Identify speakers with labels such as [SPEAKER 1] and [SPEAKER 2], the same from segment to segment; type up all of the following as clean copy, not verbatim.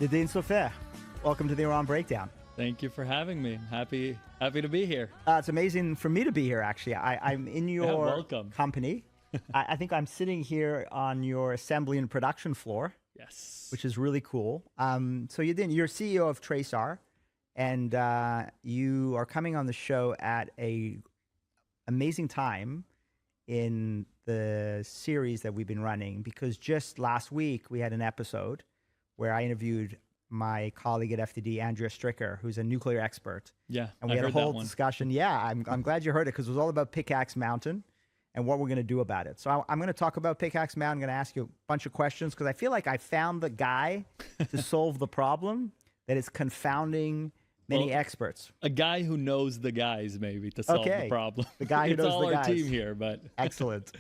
[SPEAKER 1] Yadin Soffer, welcome to the Iran Breakdown.
[SPEAKER 2] Thank you for having me. Happy to be here.
[SPEAKER 1] It's amazing for me to be here, actually. I'm in your
[SPEAKER 2] welcome.
[SPEAKER 1] company. I think I'm sitting here on your assembly and production floor.
[SPEAKER 2] Yes.
[SPEAKER 1] Which is really cool. So Yadin, you're CEO of Traysar, and you are coming on the show at a amazing time in the series that we've been running, because just last week we had an episode where I interviewed my colleague at FTD, Andrea Stricker, who's a nuclear expert.
[SPEAKER 2] Yeah,
[SPEAKER 1] and we had a whole discussion. Yeah, I'm glad you heard it, because it was all about Pickaxe Mountain and what we're going to do about it. So I'm going to talk about Pickaxe Mountain. I'm going to ask you a bunch of questions, because I feel like I found the guy to solve the problem that is confounding many experts.
[SPEAKER 2] A guy who knows the guys, maybe, to solve the problem.
[SPEAKER 1] The guy who knows the guys.
[SPEAKER 2] It's all our team here, but
[SPEAKER 1] excellent.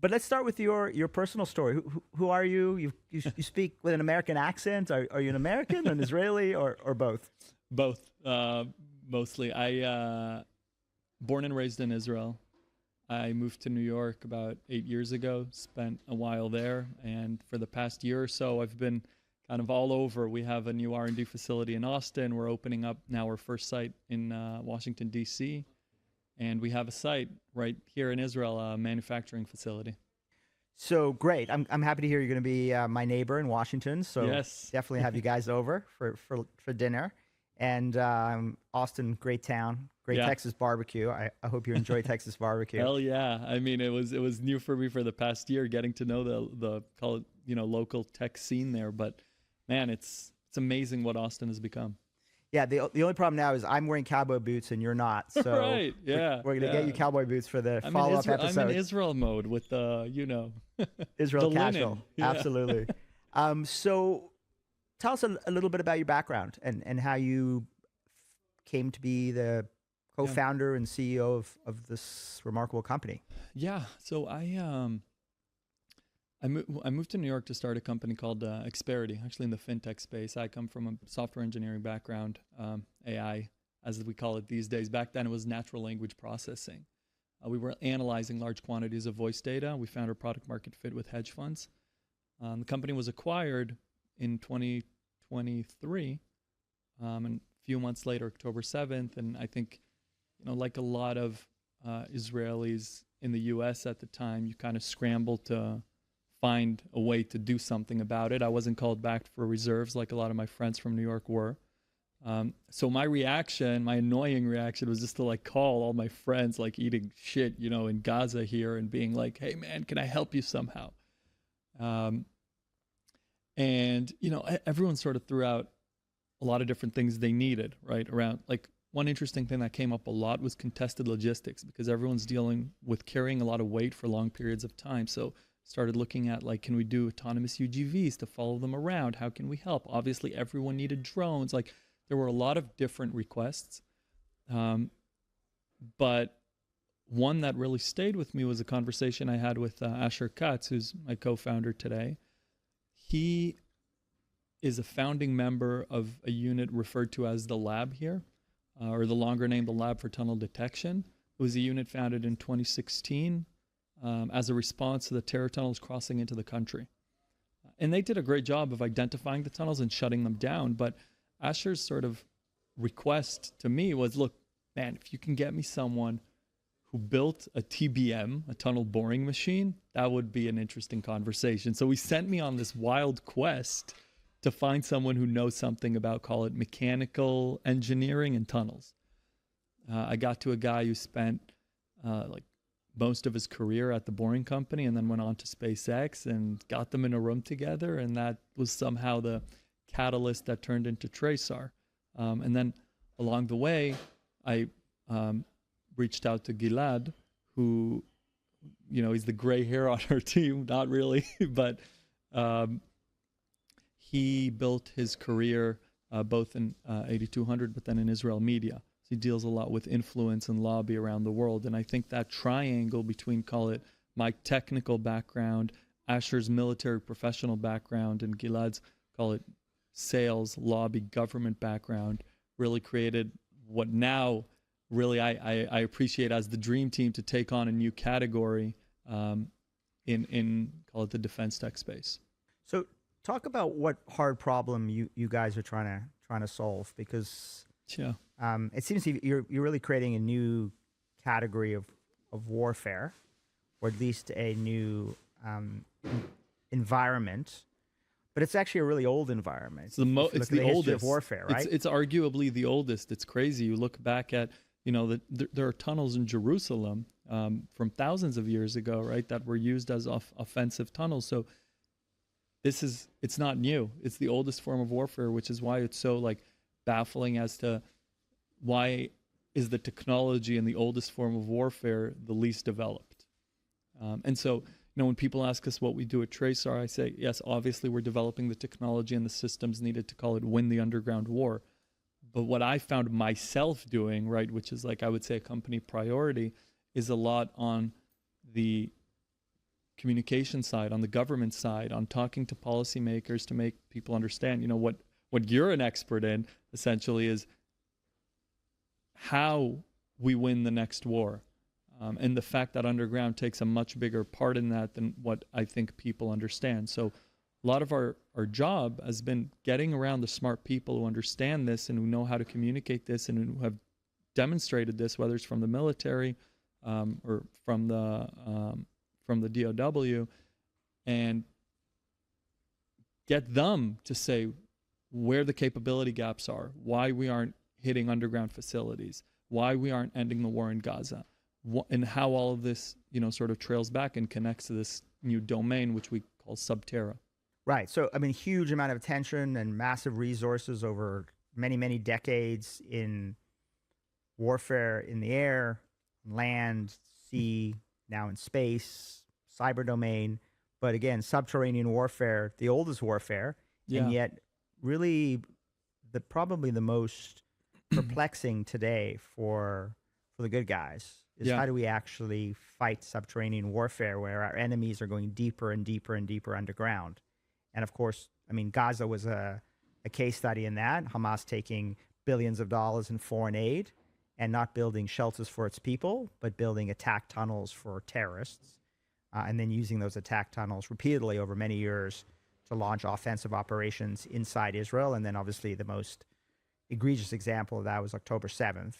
[SPEAKER 1] But let's start with your personal story. Who are you? You speak with an American accent. Are you an American, an Israeli, or both?
[SPEAKER 2] Both, mostly. I born and raised in Israel. I moved to New York about 8 years ago, spent a while there, and for the past year or so, I've been kind of all over. We have a new R&D facility in Austin. We're opening up now our first site in Washington, D.C., and we have a site right here in Israel, a manufacturing facility.
[SPEAKER 1] So great. I'm happy to hear you're going to be my neighbor in Washington. So
[SPEAKER 2] yes.
[SPEAKER 1] Definitely have you guys over for dinner. And Austin, great town, great Texas barbecue. I hope you enjoy Texas barbecue.
[SPEAKER 2] Hell yeah. I mean, it was new for me for the past year, getting to know the call it, local tech scene there. But man, it's amazing what Austin has become.
[SPEAKER 1] Yeah, the only problem now is I'm wearing cowboy boots and you're not. So
[SPEAKER 2] right, yeah.
[SPEAKER 1] We're going to get you cowboy boots for the follow-up episode.
[SPEAKER 2] I'm in Israel mode with the,
[SPEAKER 1] Israel
[SPEAKER 2] the
[SPEAKER 1] casual.
[SPEAKER 2] Linen. Yeah.
[SPEAKER 1] Absolutely. So tell us a little bit about your background and how you came to be the co-founder and CEO of this remarkable company.
[SPEAKER 2] Yeah, so I moved to New York to start a company called Xperity, actually in the fintech space. I come from a software engineering background, AI, as we call it these days. Back then, it was natural language processing. We were analyzing large quantities of voice data. We found our product market fit with hedge funds. The company was acquired in 2023, and a few months later, October 7th. And I think, like a lot of Israelis in the U.S. at the time, you kind of scrambled to find a way to do something about it. I wasn't called back for reserves like a lot of my friends from New York were. So my annoying reaction was just to call all my friends eating shit, in Gaza here and being like, hey man, can I help you somehow? And, everyone sort of threw out a lot of different things they needed, right? Around one interesting thing that came up a lot was contested logistics, because everyone's dealing with carrying a lot of weight for long periods of time. So started looking at can we do autonomous UGVs to follow them around? How can we help? Obviously, everyone needed drones. There were a lot of different requests. But one that really stayed with me was a conversation I had with Asher Katz, who's my co-founder today. He is a founding member of a unit referred to as the Lab here, or the longer name, the Lab for Tunnel Detection. It was a unit founded in 2016. As a response to the terror tunnels crossing into the country. And they did a great job of identifying the tunnels and shutting them down. But Asher's sort of request to me was, look, man, if you can get me someone who built a TBM, a tunnel boring machine, that would be an interesting conversation. So he sent me on this wild quest to find someone who knows something about, call it mechanical engineering and tunnels. I got to a guy who spent most of his career at the Boring Company and then went on to SpaceX and got them in a room together. And that was somehow the catalyst that turned into Traysar. And then along the way, I reached out to Gilad, who, he's the gray hair on our team, not really, but he built his career both in 8200, but then in Israel media. He deals a lot with influence and lobby around the world. And I think that triangle between, call it, my technical background, Asher's military professional background, and Gilad's, call it, sales, lobby, government background, really created what now really I appreciate as the dream team to take on a new category in call it the defense tech space.
[SPEAKER 1] So talk about what hard problem you guys are trying to solve, because
[SPEAKER 2] Yeah.
[SPEAKER 1] it seems you're really creating a new category of warfare, or at least a new environment. But it's actually a really old environment.
[SPEAKER 2] It's the
[SPEAKER 1] If you
[SPEAKER 2] it's
[SPEAKER 1] look at
[SPEAKER 2] the
[SPEAKER 1] history
[SPEAKER 2] oldest
[SPEAKER 1] of warfare, right?
[SPEAKER 2] It's arguably the oldest. It's crazy. You look back at, there are tunnels in Jerusalem from thousands of years ago, right, that were used as offensive tunnels. So it's not new. It's the oldest form of warfare, which is why it's so like baffling as to why is the technology in the oldest form of warfare the least developed. And so, when people ask us what we do at Traysar, I say, yes, obviously we're developing the technology and the systems needed to call it win the underground war. But what I found myself doing, right, which is like I would say a company priority, is a lot on the communication side, on the government side, on talking to policymakers to make people understand, what you're an expert in essentially is how we win the next war. And the fact that underground takes a much bigger part in that than what I think people understand. So a lot of our job has been getting around the smart people who understand this and who know how to communicate this and who have demonstrated this, whether it's from the military or from the DOW, and get them to say where the capability gaps are, why we aren't hitting underground facilities, why we aren't ending the war in Gaza, and how all of this, sort of trails back and connects to this new domain, which we call Subterra.
[SPEAKER 1] Right. So, I mean, huge amount of attention and massive resources over many, many decades in warfare in the air, land, sea, now in space, cyber domain. But again, subterranean warfare, the oldest warfare, and yet really probably the most perplexing today for the good guys. Is how do we actually fight subterranean warfare where our enemies are going deeper and deeper and deeper underground? And of course, I mean, Gaza was a case study in that. Hamas taking billions of dollars in foreign aid and not building shelters for its people, but building attack tunnels for terrorists, and then using those attack tunnels repeatedly over many years to launch offensive operations inside Israel. And then obviously the most egregious example of that was October 7th.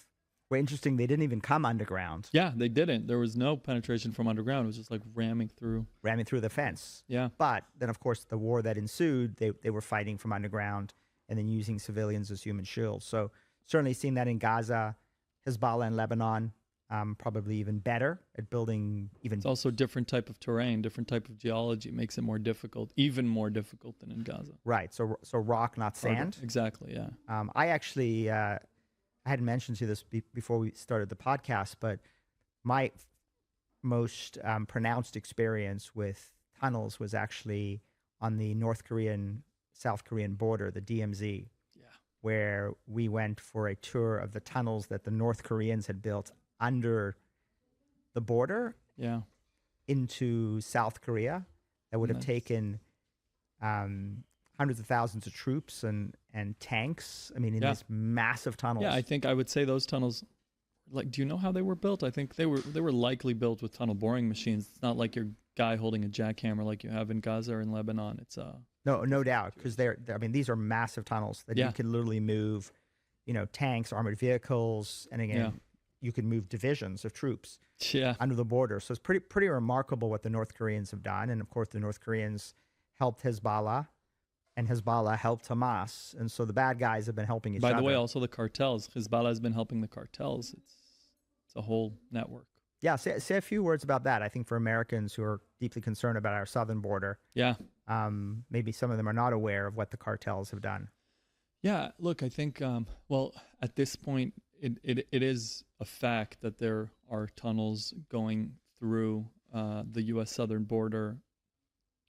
[SPEAKER 1] Well, interesting, they didn't even come underground.
[SPEAKER 2] Yeah, they didn't. There was no penetration from underground. It was just like ramming through
[SPEAKER 1] the fence.
[SPEAKER 2] Yeah.
[SPEAKER 1] But then, of course, the war that ensued, they were fighting from underground and then using civilians as human shields. So certainly seen that in Gaza, Hezbollah and Lebanon, probably even better at building even...
[SPEAKER 2] It's also a different type of terrain, different type of geology. It makes it more difficult, even more difficult than in Gaza.
[SPEAKER 1] Right, so rock, not sand.
[SPEAKER 2] Exactly, yeah.
[SPEAKER 1] I actually... I hadn't mentioned to you this before we started the podcast, but my most pronounced experience with tunnels was actually on the North Korean, South Korean border, the DMZ, where we went for a tour of the tunnels that the North Koreans had built under the border into South Korea that would have taken hundreds of thousands of troops and tanks. I mean, in these massive tunnels.
[SPEAKER 2] Yeah, I think I would say those tunnels, like, do you know how they were built? I think they were likely built with tunnel boring machines. It's not like your guy holding a jackhammer like you have in Gaza or in Lebanon. It's
[SPEAKER 1] no doubt, because these are massive tunnels that you can literally move, tanks, armored vehicles, and again, you can move divisions of troops under the border. So it's pretty remarkable what the North Koreans have done. And of course, the North Koreans helped Hezbollah, and Hezbollah helped Hamas. And so the bad guys have been helping each other.
[SPEAKER 2] By the way, also the cartels. Hezbollah has been helping the cartels. It's a whole network.
[SPEAKER 1] Yeah, say a few words about that. I think for Americans who are deeply concerned about our southern border, maybe some of them are not aware of what the cartels have done.
[SPEAKER 2] Yeah, look, I think, at this point, it is a fact that there are tunnels going through the U.S. southern border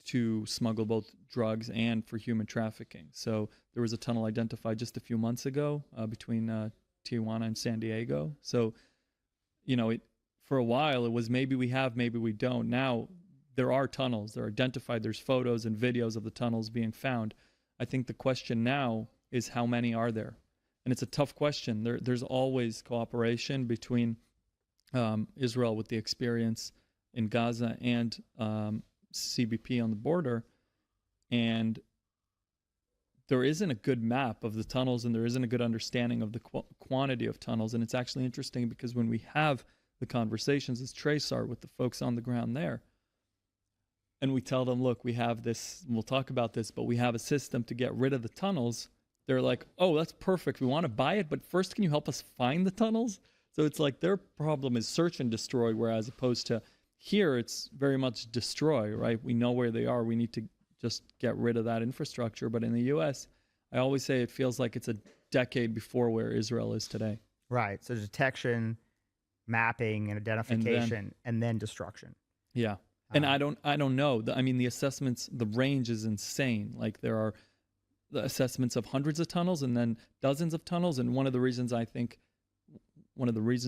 [SPEAKER 2] to smuggle both drugs and for human trafficking. So there was a tunnel identified just a few months ago between Tijuana and San Diego. So, for a while it was maybe we have, maybe we don't. Now there are tunnels. They're identified. There's photos and videos of the tunnels being found. I think the question now is how many are there? And it's a tough question. There's always cooperation between Israel with the experience in Gaza and CBP on the border, and there isn't a good map of the tunnels, and there isn't a good understanding of the quantity of tunnels. And it's actually interesting because when we have the conversations as Traysar with the folks on the ground there, and we tell them, look, we have this, we'll talk about this, but we have a system to get rid of the tunnels. They're like, oh, that's perfect. We want to buy it, but first, can you help us find the tunnels? So it's like their problem is search and destroy, whereas opposed to here, it's very much destroy, right? We know where they are. We need to just get rid of that infrastructure. But in the U.S., I always say it feels like it's a decade before where Israel is today.
[SPEAKER 1] Right. So detection, mapping, and identification, and then destruction.
[SPEAKER 2] Yeah. And I don't know. I mean, the assessments, the range is insane. Like there are the assessments of hundreds of tunnels and then dozens of tunnels. And one of the reasons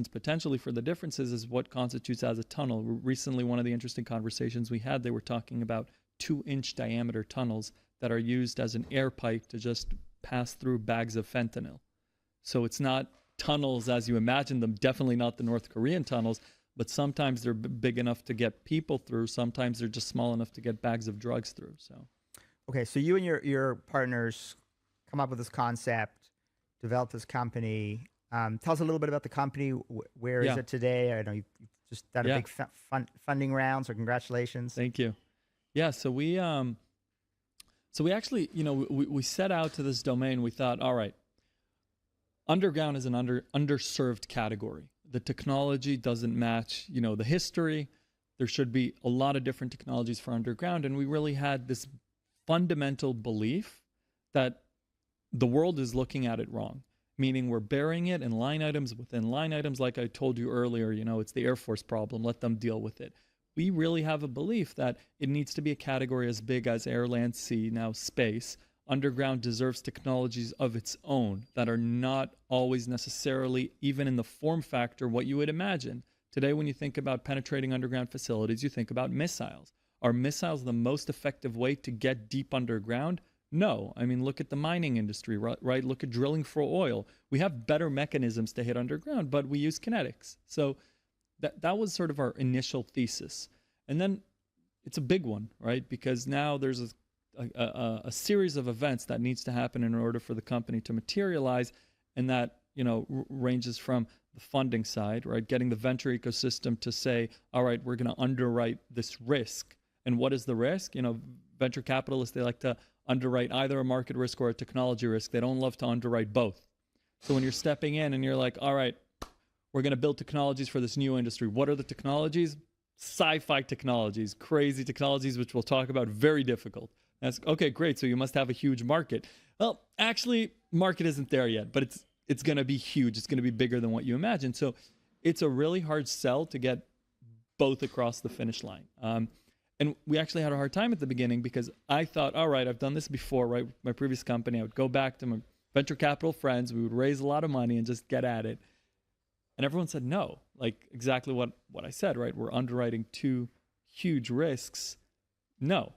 [SPEAKER 2] potentially for the differences is what constitutes as a tunnel. Recently, one of the interesting conversations we had, they were talking about 2-inch diameter tunnels that are used as an air pipe to just pass through bags of fentanyl. So it's not tunnels as you imagine them, definitely not the North Korean tunnels, but sometimes they're big enough to get people through. Sometimes they're just small enough to get bags of drugs through. So,
[SPEAKER 1] okay, so you and your partners come up with this concept, develop this company. Tell us a little bit about the company. Where is it today? I know you've just done a big funding round, so congratulations.
[SPEAKER 2] Thank you. Yeah, so we actually, we set out to this domain. We thought, all right, underground is an underserved category. The technology doesn't match, the history. There should be a lot of different technologies for underground. And we really had this fundamental belief that the world is looking at it wrong, meaning we're burying it in line items within line items. Like I told you earlier, it's the Air Force problem. Let them deal with it. We really have a belief that it needs to be a category as big as air, land, sea, now space. Underground deserves technologies of its own that are not always necessarily, even in the form factor, what you would imagine. Today, when you think about penetrating underground facilities, you think about missiles. Are missiles the most effective way to get deep underground? No. I mean, look at the mining industry, right? Look at drilling for oil. We have better mechanisms to hit underground, but we use kinetics. So that was sort of our initial thesis. And then it's a big one, right? Because now there's a series of events that needs to happen in order for the company to materialize, and that ranges from the funding side, right? Getting the venture ecosystem to say, all right, we're going to underwrite this risk. And what is the risk? Venture capitalists, they like to underwrite either a market risk or a technology risk. They don't love to underwrite both. So when you're stepping in and you're like, all right, we're going to build technologies for this new industry. What are the technologies? Sci-fi technologies, crazy technologies, which we'll talk about, very difficult. That's okay, great. So you must have a huge market. Well, actually, market isn't there yet, but it's going to be huge. It's going to be bigger than what you imagine. So it's a really hard sell to get both across the finish line. And we actually had a hard time at the beginning because I thought, all right, I've done this before, right? My previous company, I would go back to my venture capital friends. We would raise a lot of money and just get at it. And everyone said no, like exactly what I said, right? We're underwriting 2 huge risks. No.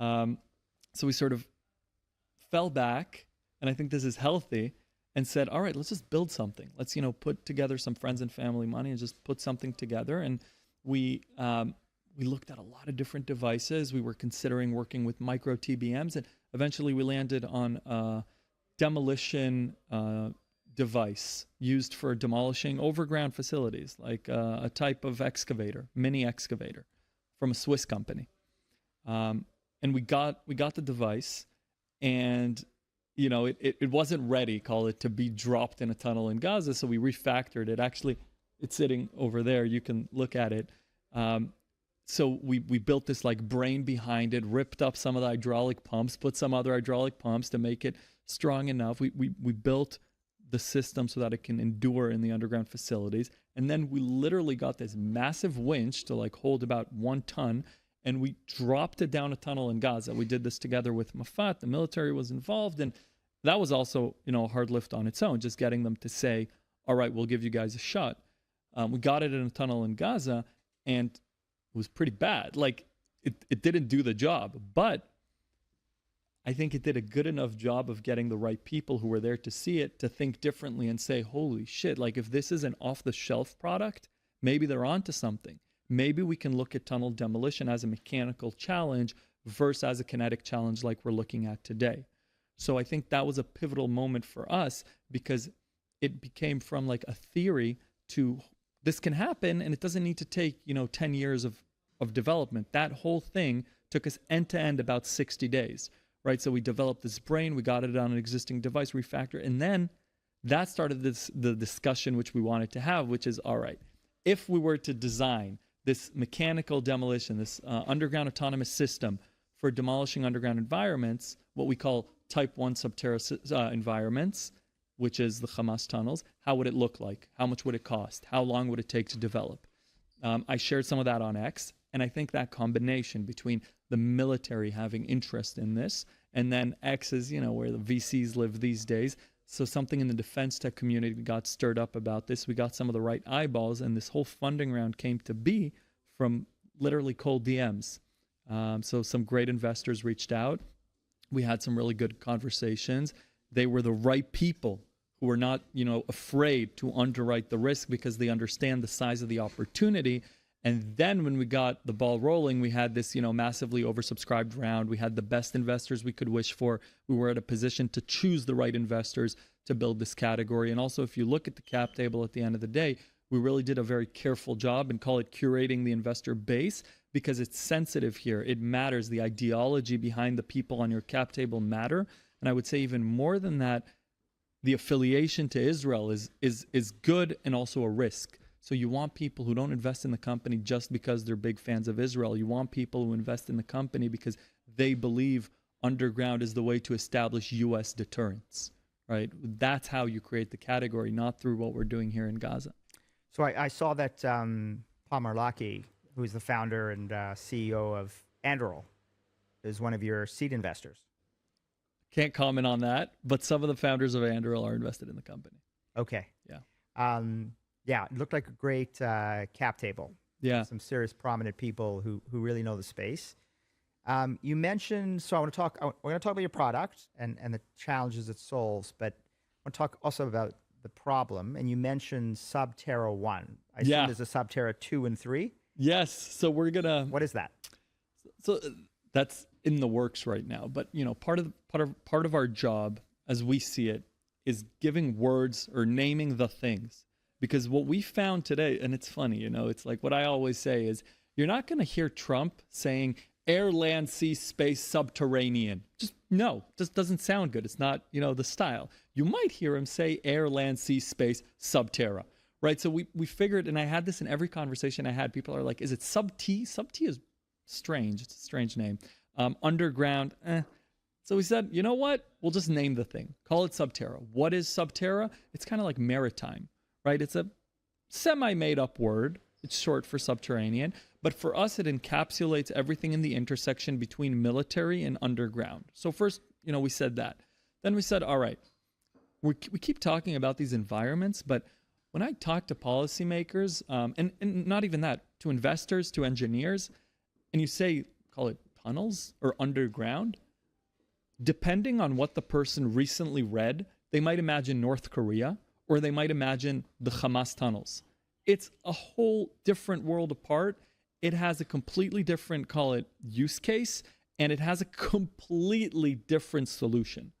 [SPEAKER 2] So we sort of fell back, and I think this is healthy, and said, all right, let's just build something. Let's, put together some friends and family money and just put something together. And we looked at a lot of different devices. We were considering working with micro TBMs, and eventually we landed on a demolition device used for demolishing overground facilities, like a type of excavator, mini excavator from a Swiss company. And we got the device, and it wasn't ready, call it, to be dropped in a tunnel in Gaza. So we refactored it. Actually, it's sitting over there. You can look at it. So we built this like brain behind it, ripped up some of the hydraulic pumps, put some other hydraulic pumps to make it strong enough. We built the system so that it can endure in the underground facilities. And then we literally got this massive winch to like hold about 1 ton, and we dropped it down a tunnel in Gaza. We did this together with Mafat. The military was involved, and that was also, a hard lift on its own, just getting them to say, all right, we'll give you guys a shot. We got it in a tunnel in Gaza, and it was pretty bad. Like, it didn't do the job, but I think it did a good enough job of getting the right people who were there to see it, to think differently and say, holy shit, like if this is an off-the-shelf product, maybe they're onto something. Maybe we can look at tunnel demolition as a mechanical challenge versus as a kinetic challenge like we're looking at today. So I think that was a pivotal moment for us because it became from like a theory to this can happen and it doesn't need to take, 10 years of development. That whole thing took us end to end about 60 days, right? So we developed this brain, we got it on an existing device, refactor, and then that started the discussion which we wanted to have, which is, all right, if we were to design this mechanical demolition, this underground autonomous system for demolishing underground environments, what we call type 1 subterranean environments, which is the Hamas tunnels, how would it look like? How much would it cost? How long would it take to develop? I shared some of that on X, and I think that combination between the military having interest in this, and then X is, where the VCs live these days. So something in the defense tech community got stirred up about this. We got some of the right eyeballs, and this whole funding round came to be from literally cold DMs. So some great investors reached out. We had some really good conversations. They were the right people who were not, afraid to underwrite the risk because they understand the size of the opportunity. And then when we got the ball rolling, we had this, massively oversubscribed round. We had the best investors we could wish for. We were at a position to choose the right investors to build this category. And also, if you look at the cap table at the end of the day, we really did a very careful job and call it curating the investor base because it's sensitive here. It matters. The ideology behind the people on your cap table matter. And I would say even more than that, the affiliation to Israel is good and also a risk. So you want people who don't invest in the company just because they're big fans of Israel. You want people who invest in the company because they believe underground is the way to establish U.S. deterrence, right? That's how you create the category, not through what we're doing here in Gaza.
[SPEAKER 1] So I saw that Paul Marlaki, who's the founder and CEO of Anduril, is one of your seed investors.
[SPEAKER 2] Can't comment on that, but some of the founders of Anduril are invested in the company.
[SPEAKER 1] Okay.
[SPEAKER 2] Yeah.
[SPEAKER 1] Yeah, it looked like a great cap table.
[SPEAKER 2] Yeah.
[SPEAKER 1] Some serious prominent people who really know the space. You mentioned, so we're going to talk about your product and the challenges it solves, but I want to talk also about the problem. And you mentioned Subterra 1. I assume there's a Subterra 2 and 3?
[SPEAKER 2] Yes. So we're going to...
[SPEAKER 1] What is that?
[SPEAKER 2] So that's in the works right now. But, part of our job, as we see it, is giving words or naming the things. Because what we found today, and it's funny, it's like what I always say is, you're not going to hear Trump saying air, land, sea, space, subterranean. Just doesn't sound good. It's not, the style. You might hear him say air, land, sea, space, subterra, right? So we figured, and I had this in every conversation I had, people are like, is it sub-T? Sub-T is strange. It's a strange name. Underground, So we said, you know what? We'll just name the thing. Call it Subterra. What is Subterra? It's kind of like maritime. Right? It's a semi-made up word. It's short for subterranean. But for us, it encapsulates everything in the intersection between military and underground. So first, we said that. Then we said, all right, we keep talking about these environments, but when I talk to policymakers, and not even that, to investors, to engineers, and you say, call it tunnels or underground, depending on what the person recently read, they might imagine North Korea, or they might imagine the Hamas tunnels. It's a whole different world apart. It has a completely different, call it, use case, and it has a completely different solution.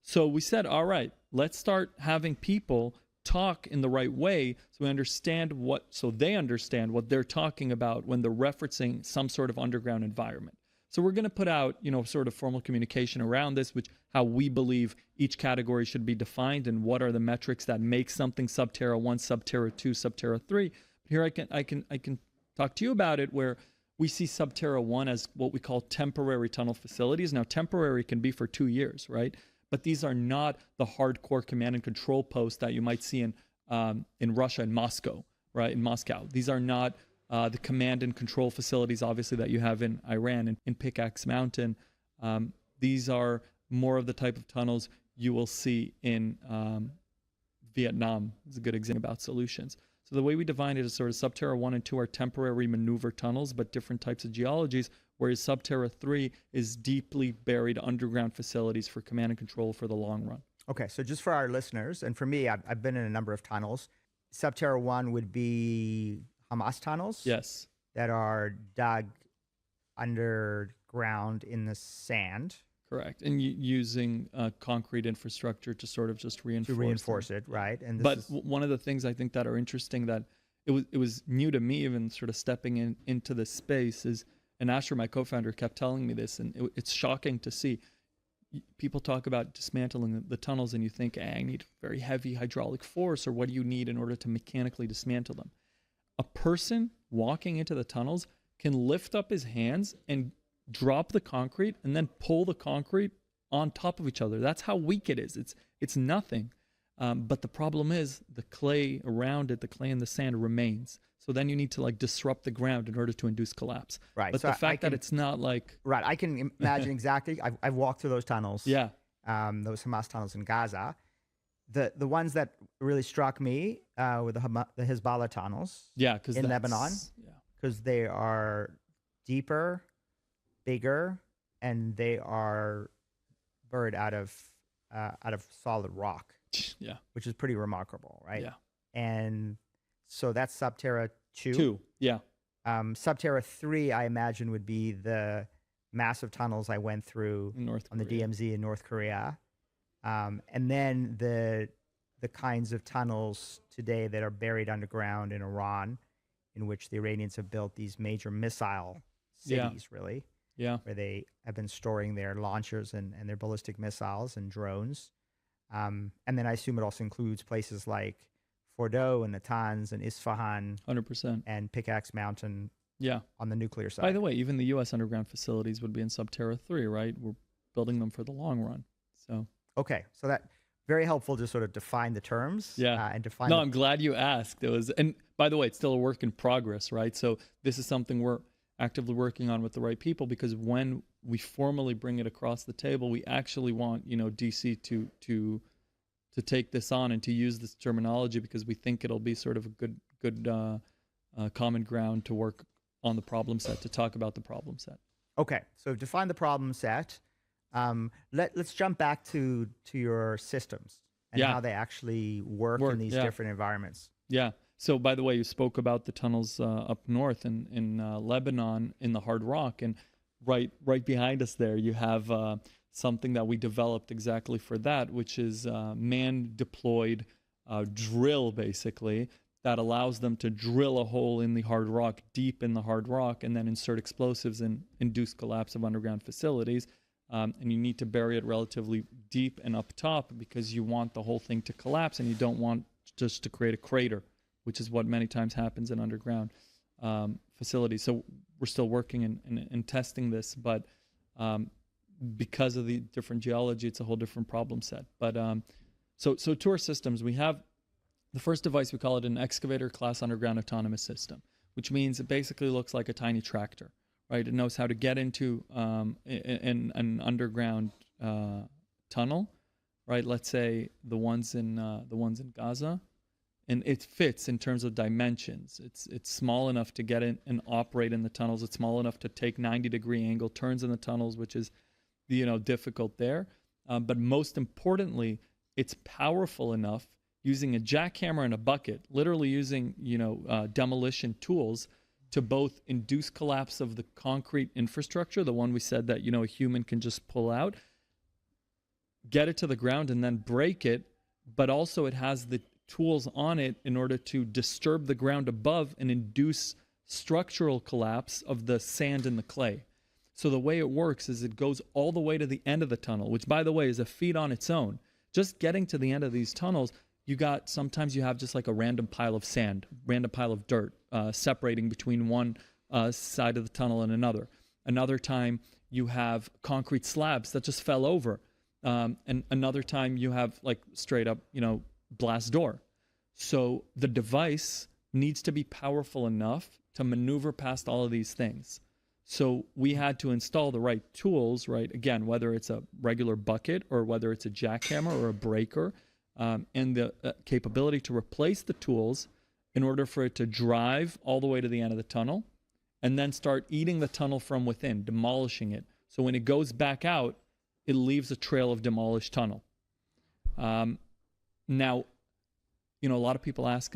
[SPEAKER 2] So we said, all right, let's start having people talk in the right way so they understand what they're talking about when they're referencing some sort of underground environment. So we're going to put out, sort of formal communication around this, which how we believe each category should be defined and what are the metrics that make something Subterra 1, Subterra 2, Subterra 3. Here I can talk to you about it where we see Subterra 1 as what we call temporary tunnel facilities. Now, temporary can be for 2 years, right? But these are not the hardcore command and control posts that you might see in Russia and Moscow, right? In Moscow. These are not the command and control facilities, obviously, that you have in Iran and in Pickaxe Mountain. These are more of the type of tunnels you will see in Vietnam. It's a good example about solutions. So the way we define it is sort of Subterra 1 and 2 are temporary maneuver tunnels, but different types of geologies, whereas Subterra 3 is deeply buried underground facilities for command and control for the long run.
[SPEAKER 1] Okay, so just for our listeners, and for me, I've been in a number of tunnels. Subterra 1 would be Hamas tunnels?
[SPEAKER 2] Yes.
[SPEAKER 1] That are dug underground in the sand.
[SPEAKER 2] Correct. And using concrete infrastructure to sort of just reinforce
[SPEAKER 1] it, right? And
[SPEAKER 2] but one of the things I think that are interesting that it was new to me, even sort of stepping into this space, is, and Asher, my co-founder, kept telling me this, and it's shocking to see. People talk about dismantling the tunnels, and you think, I need very heavy hydraulic force, or what do you need in order to mechanically dismantle them? A person walking into the tunnels can lift up his hands and drop the concrete and then pull the concrete on top of each other. That's how weak it is. It's nothing. But the problem is the clay around it, the clay and the sand remains. So then you need to like disrupt the ground in order to induce collapse.
[SPEAKER 1] Right.
[SPEAKER 2] But so the fact that it's not like...
[SPEAKER 1] Right. I can imagine exactly. I've walked through those tunnels.
[SPEAKER 2] Yeah.
[SPEAKER 1] Those Hamas tunnels in Gaza. The ones that really struck me were the Hezbollah tunnels.
[SPEAKER 2] Yeah, because
[SPEAKER 1] in Lebanon. Yeah. Because they are deeper, bigger, and they are buried out of solid rock.
[SPEAKER 2] Yeah.
[SPEAKER 1] Which is pretty remarkable, right?
[SPEAKER 2] Yeah.
[SPEAKER 1] And so that's Subterra 2.
[SPEAKER 2] 2, yeah.
[SPEAKER 1] Subterra 3, I imagine, would be the massive tunnels I went through on the DMZ in North Korea. And then the kinds of tunnels today that are buried underground in Iran, in which the Iranians have built these major missile cities, really.
[SPEAKER 2] Yeah.
[SPEAKER 1] Where they have been storing their launchers and their ballistic missiles and drones. And then I assume it also includes places like Fordo and Natanz and Isfahan,
[SPEAKER 2] 100%,
[SPEAKER 1] and Pickaxe Mountain.
[SPEAKER 2] Yeah,
[SPEAKER 1] on the nuclear side.
[SPEAKER 2] By the way, even the U.S. underground facilities would be in Subterra 3, right? We're building them for the long run. So
[SPEAKER 1] okay, so that very helpful to sort of define the terms.
[SPEAKER 2] Yeah,
[SPEAKER 1] and define.
[SPEAKER 2] No, I'm glad you asked. It was, and by the way, it's still a work in progress, right? So this is something we're actively working on with the right people, because when we formally bring it across the table, we actually want DC to take this on and to use this terminology, because we think it'll be sort of a good common ground to work on the problem set, to talk about the problem set.
[SPEAKER 1] Okay, so define the problem set. Let's jump back to your systems and how they actually work in these different environments.
[SPEAKER 2] Yeah. So by the way, you spoke about the tunnels up north in Lebanon in the hard rock, and right behind us there you have something that we developed exactly for that, which is man-deployed drill, basically, that allows them to drill a hole in the hard rock, deep in the hard rock, and then insert explosives and induce collapse of underground facilities. And you need to bury it relatively deep and up top, because you want the whole thing to collapse, and you don't want just to create a crater, which is what many times happens in underground facilities. So we're still working and testing this, but because of the different geology, it's a whole different problem set. But so to our systems, we have the first device, we call it an excavator class underground autonomous system, which means it basically looks like a tiny tractor, right? It knows how to get into an underground tunnel, right? Let's say the ones in Gaza, and it fits in terms of dimensions. It's small enough to get in and operate in the tunnels. It's small enough to take 90-degree angle turns in the tunnels, which is difficult there. But most importantly, it's powerful enough, using a jackhammer and a bucket, literally using demolition tools, to both induce collapse of the concrete infrastructure, the one we said that a human can just pull out, get it to the ground and then break it, but also it has the tools on it in order to disturb the ground above and induce structural collapse of the sand and the clay. So the way it works is it goes all the way to the end of the tunnel, which, by the way, is a feat on its own. Just getting to the end of these tunnels, sometimes you have just like a random pile of sand, random pile of dirt separating between one side of the tunnel and another. Another time you have concrete slabs that just fell over. And another time you have like straight up, blast door. So the device needs to be powerful enough to maneuver past all of these things. So we had to install the right tools, right? Again, whether it's a regular bucket or whether it's a jackhammer or a breaker, and the capability to replace the tools in order for it to drive all the way to the end of the tunnel and then start eating the tunnel from within, demolishing it. So when it goes back out, it leaves a trail of demolished tunnel. Now, a lot of people ask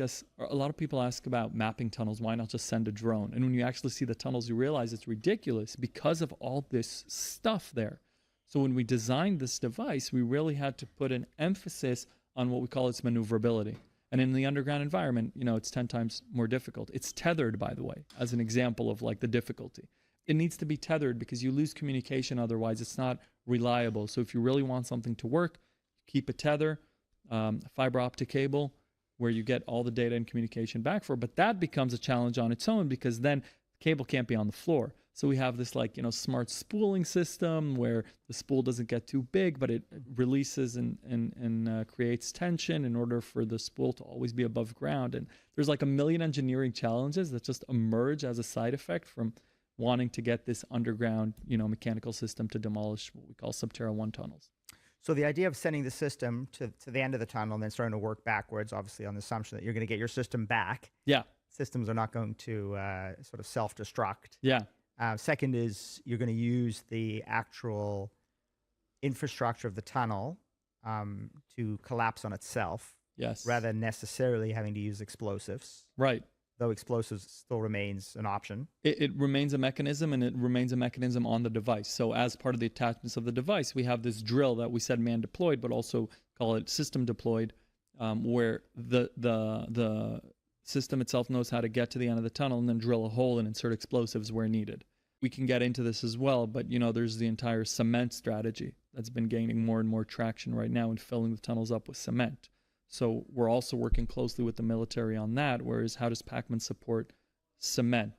[SPEAKER 2] about mapping tunnels. Why not just send a drone? And when you actually see the tunnels, you realize it's ridiculous because of all this stuff there. So when we designed this device, we really had to put an emphasis on what we call its maneuverability. And in the underground environment, it's 10 times more difficult. It's tethered, by the way, as an example of like the difficulty. It needs to be tethered because you lose communication. Otherwise, it's not reliable. So if you really want something to work, keep a tether, fiber optic cable, where you get all the data and communication back for. But that becomes a challenge on its own because then the cable can't be on the floor. So we have this smart spooling system where the spool doesn't get too big, but it releases and creates tension in order for the spool to always be above ground. And there's like a million engineering challenges that just emerge as a side effect from wanting to get this underground, mechanical system to demolish what we call Subterranean tunnels.
[SPEAKER 1] So the idea of sending the system to the end of the tunnel and then starting to work backwards, obviously on the assumption that you're going to get your system back.
[SPEAKER 2] Yeah.
[SPEAKER 1] Systems are not going to sort of self-destruct.
[SPEAKER 2] Yeah.
[SPEAKER 1] Second is you're going to use the actual infrastructure of the tunnel to collapse on itself.
[SPEAKER 2] Yes.
[SPEAKER 1] Rather than necessarily having to use explosives.
[SPEAKER 2] Right.
[SPEAKER 1] Though explosives still remains an option.
[SPEAKER 2] It remains a mechanism, and it remains a mechanism on the device. So as part of the attachments of the device, we have this drill that we said man deployed, but also call it system deployed, where the system itself knows how to get to the end of the tunnel and then drill a hole and insert explosives where needed. We can get into this as well, but there's the entire cement strategy that's been gaining more and more traction right now in filling the tunnels up with cement. So we're also working closely with the military on that, whereas how does Pacman support cement,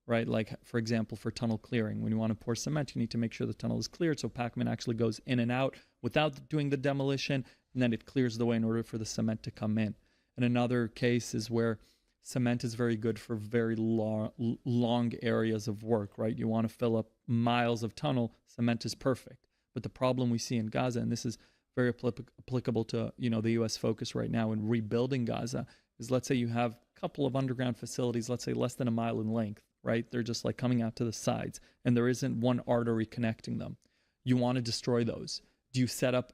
[SPEAKER 2] right? Like, for example, for tunnel clearing. When you want to pour cement, you need to make sure the tunnel is cleared, so Pacman actually goes in and out without doing the demolition, and then it clears the way in order for the cement to come in. And another case is where cement is very good for very long areas of work, right? You want to fill up miles of tunnel, cement is perfect. But the problem we see in Gaza, and this is very applicable to the U.S. focus right now in rebuilding Gaza, is let's say you have a couple of underground facilities, let's say less than a mile in length, right? They're just like coming out to the sides, and there isn't one artery connecting them. You want to destroy those. Do you set up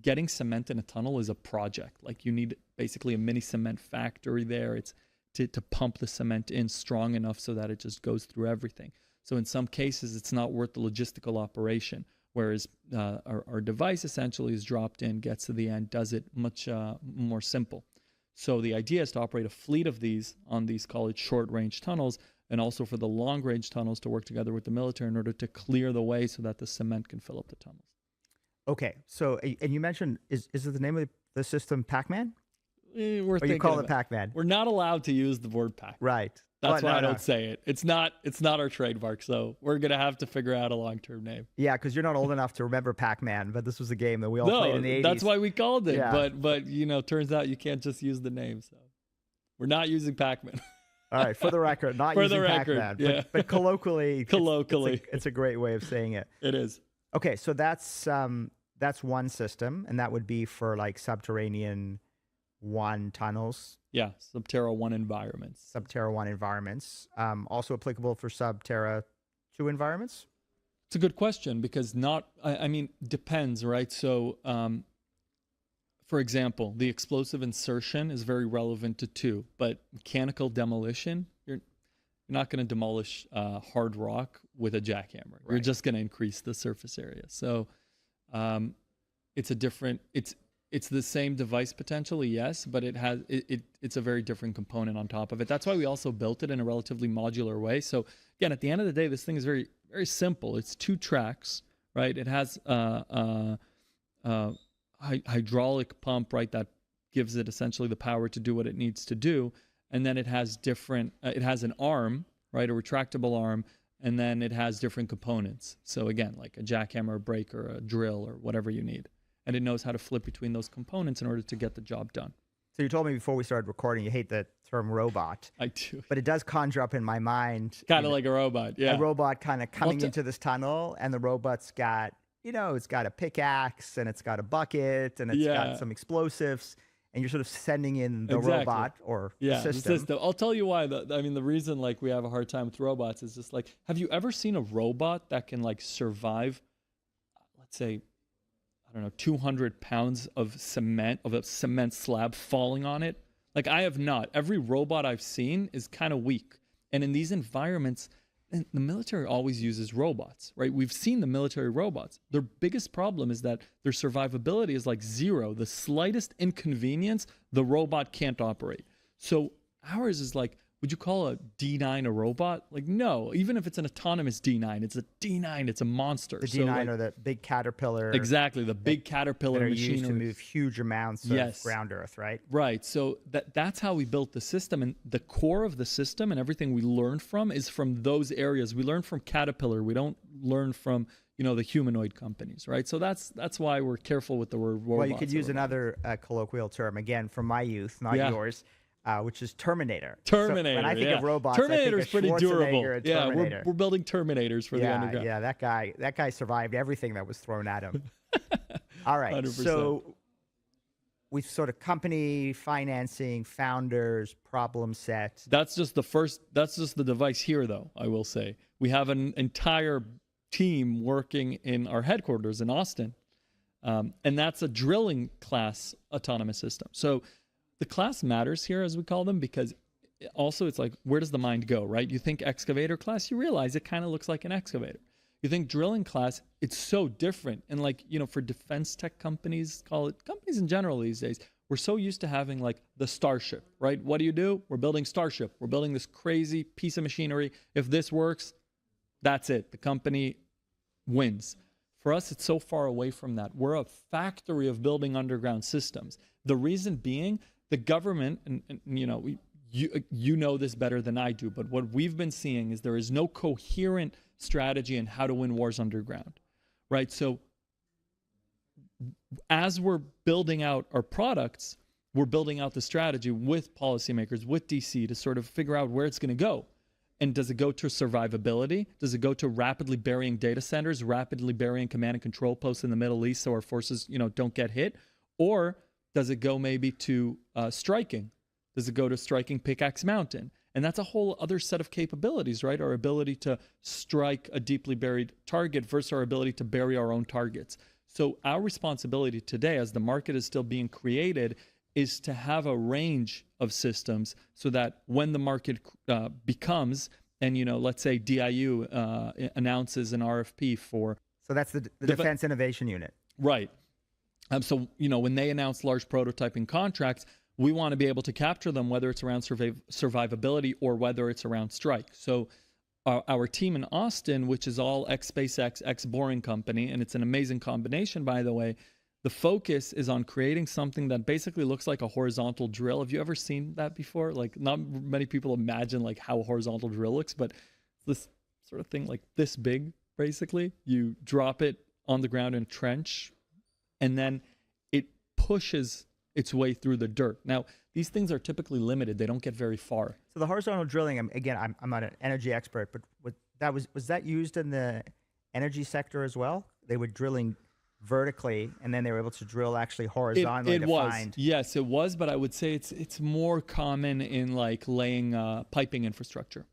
[SPEAKER 2] getting cement in a tunnel is a project. Like you need basically a mini cement factory there. It's to pump the cement in strong enough so that it just goes through everything. So in some cases, it's not worth the logistical operation. Whereas our device essentially is dropped in, gets to the end, does it much more simple. So the idea is to operate a fleet of these on these, call it short-range tunnels, and also for the long-range tunnels to work together with the military in order to clear the way so that the cement can fill up the tunnels.
[SPEAKER 1] Okay, so, and you mentioned, is it the name of the system Pac-Man?
[SPEAKER 2] Or
[SPEAKER 1] you call it Pac-Man?
[SPEAKER 2] We're not allowed to use the word Pac.
[SPEAKER 1] Right.
[SPEAKER 2] That's why I don't say it. It's not our trademark, so we're going to have to figure out a long-term name.
[SPEAKER 1] Yeah, because you're not old enough to remember Pac-Man, but this was a game that we all played in the 80s.
[SPEAKER 2] That's why we called it.
[SPEAKER 1] Yeah.
[SPEAKER 2] But turns out you can't just use the name, so we're not using Pac-Man.
[SPEAKER 1] All right, for the record, not using Pac-Man.
[SPEAKER 2] Yeah.
[SPEAKER 1] But colloquially,
[SPEAKER 2] colloquially.
[SPEAKER 1] It's a great way of saying it.
[SPEAKER 2] It is.
[SPEAKER 1] Okay, so that's one system, and that would be for like Subterranean 1 tunnels.
[SPEAKER 2] Yeah, Subterra 1 environments.
[SPEAKER 1] Subterra 1 environments. Also applicable for Subterra 2 environments?
[SPEAKER 2] It's a good question because depends, right? So, for example, the explosive insertion is very relevant to 2, but mechanical demolition, you're not going to demolish hard rock with a jackhammer. Right. You're just going to increase the surface area. So it's the same device potentially, yes, but it's a very different component on top of it. That's why we also built it in a relatively modular way. So again, at the end of the day, this thing is very, very simple. It's 2 tracks, right? It has hydraulic pump, right, that gives it essentially the power to do what it needs to do. And then it has it has an arm, right, a retractable arm, and then it has different components. So again, like a jackhammer, a breaker, a drill, or whatever you need. And it knows how to flip between those components in order to get the job done.
[SPEAKER 1] So you told me before we started recording, you hate the term robot.
[SPEAKER 2] I do.
[SPEAKER 1] But it does conjure up in my mind.
[SPEAKER 2] Kind of like a robot, yeah.
[SPEAKER 1] A robot kind of coming into this tunnel, and the robot's got, it's got a pickaxe, and it's got a bucket, and it's got some explosives, and you're sort of sending in the robot or the system.
[SPEAKER 2] I'll tell you why. The reason like we have a hard time with robots is just like, have you ever seen a robot that can like survive, let's say, 200 pounds of cement, of a cement slab falling on it? Like I have not. Every robot I've seen is kind of weak. And in these environments, And the military always uses robots, right? We've seen the military robots. Their biggest problem is that their survivability is like zero. The slightest inconvenience, the robot can't operate. So ours is like, would you call a D9 a robot? Like, no. Even if it's an autonomous D9, it's a D9. It's a monster.
[SPEAKER 1] The D9 are the big Caterpillar.
[SPEAKER 2] Exactly, the big Caterpillar
[SPEAKER 1] that are
[SPEAKER 2] machinery.
[SPEAKER 1] used to move huge amounts of ground earth, right?
[SPEAKER 2] Right. So that's how we built the system. And the core of the system and everything we learn from is from those areas. We learn from Caterpillar. We don't learn from, the humanoid companies, right? So that's why we're careful with the word robots.
[SPEAKER 1] Well, you could use another colloquial term, again, from my youth, not yours. Which is Terminator.
[SPEAKER 2] Terminator.
[SPEAKER 1] So when I think of robots,
[SPEAKER 2] Terminator's
[SPEAKER 1] I think of
[SPEAKER 2] pretty durable.
[SPEAKER 1] And Terminator.
[SPEAKER 2] We're building Terminators for the underground.
[SPEAKER 1] Yeah, that guy survived everything that was thrown at him. All right,
[SPEAKER 2] 100%.
[SPEAKER 1] so we've sort of company financing, founders, problem set.
[SPEAKER 2] That's just the device here, though. I will say we have an entire team working in our headquarters in Austin, and that's a drilling class autonomous system. So the class matters here, as we call them, because also it's like, where does the mind go, right? You think excavator class, you realize it kind of looks like an excavator. You think drilling class, it's so different. And like, for defense tech companies, companies in general these days, we're so used to having like the Starship, right? What do? We're building Starship. We're building this crazy piece of machinery. If this works, that's it. The company wins. For us, it's so far away from that. We're a factory of building underground systems. The reason being, the government, and you know this better than I do, but what we've been seeing is there is no coherent strategy in how to win wars underground, right? So as we're building out our products, we're building out the strategy with policymakers, with DC, to sort of figure out where it's going to go. And does it go to survivability? Does it go to rapidly burying data centers, rapidly burying command and control posts in the Middle East so our forces, don't get hit? Or does it go maybe to striking? Does it go to striking Pickaxe Mountain? And that's a whole other set of capabilities, right? Our ability to strike a deeply buried target versus our ability to bury our own targets. So our responsibility today, as the market is still being created, is to have a range of systems so that when the market becomes, and let's say DIU announces an RFP for...
[SPEAKER 1] So that's the Defense Innovation Unit.
[SPEAKER 2] Right. So, when they announce large prototyping contracts, we want to be able to capture them, whether it's around survivability or whether it's around strike. So our team in Austin, which is all ex-SpaceX, ex-Boring Company, and it's an amazing combination, by the way, the focus is on creating something that basically looks like a horizontal drill. Have you ever seen that before? Like, not many people imagine like how a horizontal drill looks, but this sort of thing like this big, basically. You drop it on the ground in a trench, and then it pushes its way through the dirt. Now, these things are typically limited. They don't get very far. So
[SPEAKER 1] the horizontal drilling, again, I'm not an energy expert, but was that used in the energy sector as well? They were drilling vertically, and then they were able to drill actually horizontally to find.
[SPEAKER 2] Yes, it was, but I would say it's more common in like laying piping infrastructure.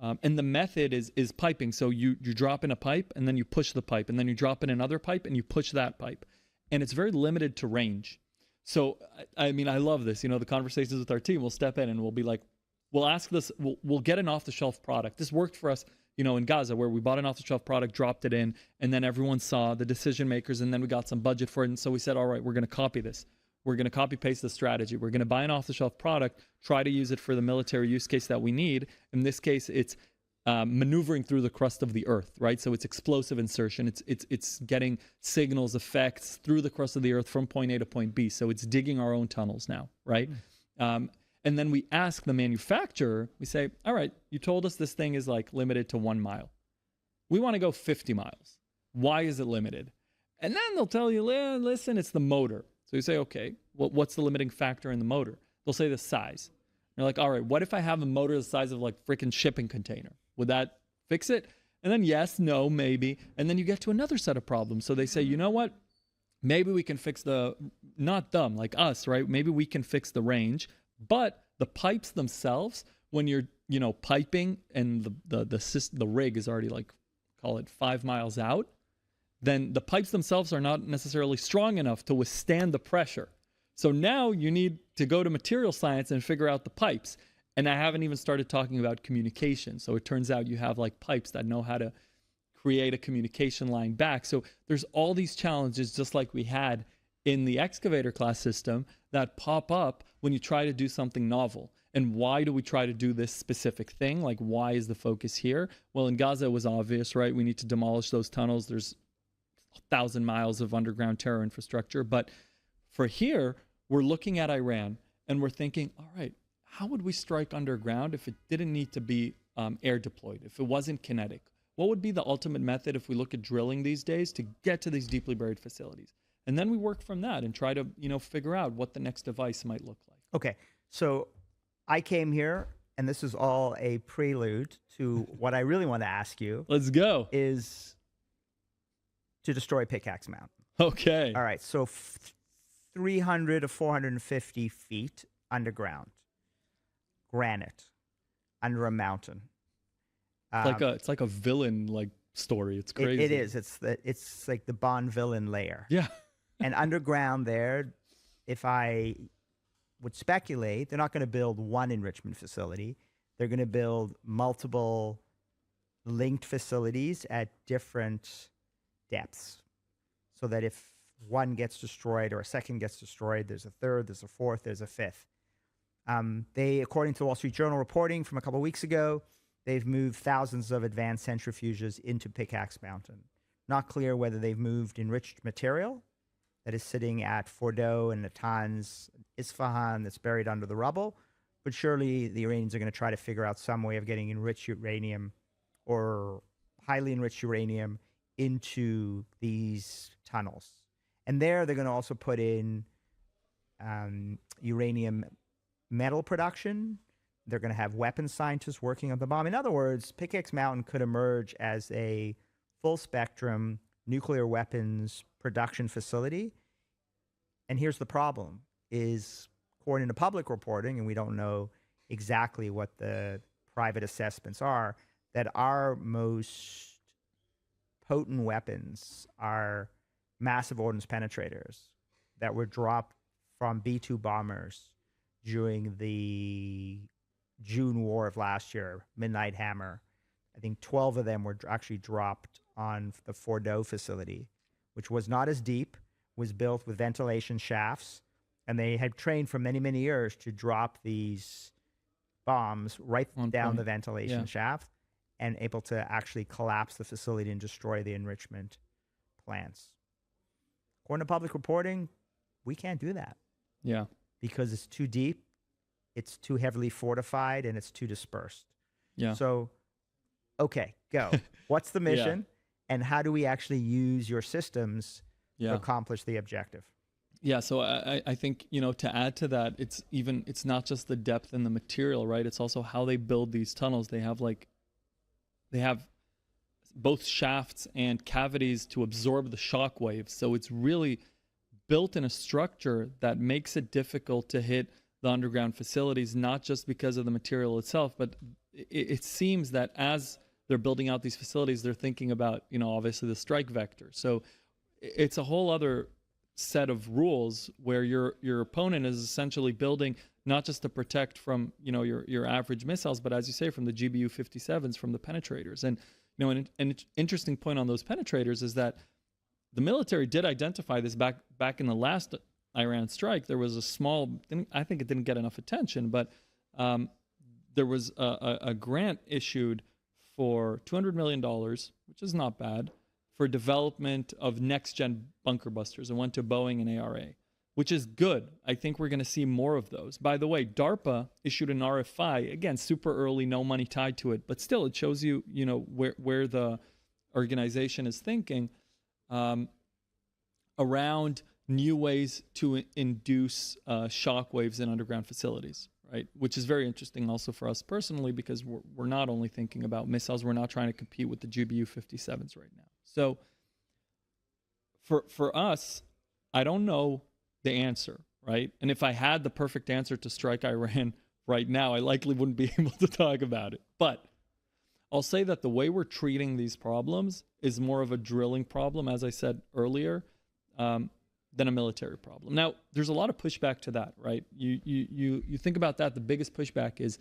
[SPEAKER 2] And the method is piping. So you drop in a pipe, and then you push the pipe, and then you drop in another pipe, and you push that pipe. And it's very limited to range. So, I mean, I love this. The conversations with our team, we'll step in and we'll be like, we'll ask this, we'll get an off-the-shelf product. This worked for us, in Gaza, where we bought an off-the-shelf product, dropped it in, and then everyone saw the decision makers, and then we got some budget for it. And so we said, all right, we're going to copy this. We're going to copy-paste the strategy. We're going to buy an off-the-shelf product, try to use it for the military use case that we need. In this case, it's maneuvering through the crust of the earth, right? So it's explosive insertion. It's getting signals, effects through the crust of the earth from point A to point B. So it's digging our own tunnels now, right? And then we ask the manufacturer, we say, all right, you told us this thing is like limited to 1 mile. We want to go 50 miles. Why is it limited? And then they'll tell you, listen, it's the motor. So you say, okay, what's the limiting factor in the motor? They'll say the size. You're like, all right, what if I have a motor the size of like freaking shipping container? Would that fix it? And then yes, no, maybe. And then you get to another set of problems. So they say, you know what? Maybe we can fix not them, like us, right? Maybe we can fix the range, but the pipes themselves, when you're, piping and the rig is already like, call it 5 miles out, then the pipes themselves are not necessarily strong enough to withstand the pressure. So now you need to go to material science and figure out the pipes. And I haven't even started talking about communication. So it turns out you have like pipes that know how to create a communication line back. So there's all these challenges, just like we had in the excavator class system, that pop up when you try to do something novel. And why do we try to do this specific thing? Like, why is the focus here? Well, in Gaza, it was obvious, right? We need to demolish those tunnels. There's 1,000 miles of underground terror infrastructure. But for here, we're looking at Iran and we're thinking, all right, how would we strike underground if it didn't need to be air deployed, if it wasn't kinetic? What would be the ultimate method if we look at drilling these days to get to these deeply buried facilities? And then we work from that and try to, figure out what the next device might look like.
[SPEAKER 1] Okay, so I came here, and this is all a prelude to what I really want to ask you.
[SPEAKER 2] Let's go.
[SPEAKER 1] Is to destroy Pickaxe Mountain.
[SPEAKER 2] Okay.
[SPEAKER 1] All right, so 300 to 450 feet underground, granite, under a mountain.
[SPEAKER 2] It's like a villain story. It's crazy.
[SPEAKER 1] It is. It's like the Bond villain lair.
[SPEAKER 2] Yeah.
[SPEAKER 1] And underground there, if I would speculate, they're not going to build one enrichment facility. They're going to build multiple linked facilities at different depths, so that if one gets destroyed or a second gets destroyed, there's a third, there's a fourth, there's a fifth. They, according to the Wall Street Journal reporting from a couple of weeks ago, they've moved thousands of advanced centrifuges into Pickaxe Mountain. Not clear whether they've moved enriched material that is sitting at Fordow and Natanz, Isfahan, that's buried under the rubble, but surely the Iranians are going to try to figure out some way of getting enriched uranium or highly enriched uranium into these tunnels. And there they're going to also put in uranium metal production. They're going to have weapons scientists working on the bomb. In other words, Pickaxe Mountain could emerge as a full spectrum nuclear weapons production facility. And here's the problem is, according to public reporting, and we don't know exactly what the private assessments are, that our most potent weapons are massive ordnance penetrators that were dropped from B-2 bombers during the June war of last year, Midnight Hammer. I think 12 of them were actually dropped on the Fordow facility, which was not as deep, was built with ventilation shafts, and they had trained for many, many years to drop these bombs right down the ventilation shaft and able to actually collapse the facility and destroy the enrichment plants. According to public reporting, we can't do that.
[SPEAKER 2] Yeah.
[SPEAKER 1] Because it's too deep, it's too heavily fortified, and it's too dispersed.
[SPEAKER 2] Yeah.
[SPEAKER 1] So, okay, go. What's the mission, and how do we actually use your systems to accomplish the objective?
[SPEAKER 2] Yeah, so I think, to add to that, it's not just the depth and the material, right? It's also how they build these tunnels. They have both shafts and cavities to absorb the shock waves. So it's really built in a structure that makes it difficult to hit the underground facilities, not just because of the material itself, but it seems that as they're building out these facilities, they're thinking about, obviously the strike vector. So it's a whole other set of rules where your opponent is essentially building not just to protect from, your average missiles, but as you say, from the GBU-57s, from the penetrators. And, an interesting point on those penetrators is that the military did identify this back in the last Iran strike. There was a small, I think it didn't get enough attention, but there was a grant issued for $200 million, which is not bad, for development of next-gen bunker busters. It went to Boeing and ARA, which is good. I think we're going to see more of those. By the way, DARPA issued an RFI, again, super early, no money tied to it, but still it shows you, where the organization is thinking around new ways to induce shock waves in underground facilities, right? Which is very interesting also for us personally, because we're not only thinking about missiles, we're not trying to compete with the GBU-57s right now. So for us, I don't know the answer, right? And if I had the perfect answer to strike Iran right now, I likely wouldn't be able to talk about it. But I'll say that the way we're treating these problems is more of a drilling problem, as I said earlier, than a military problem. Now, there's a lot of pushback to that, right? You think about that. The biggest pushback is,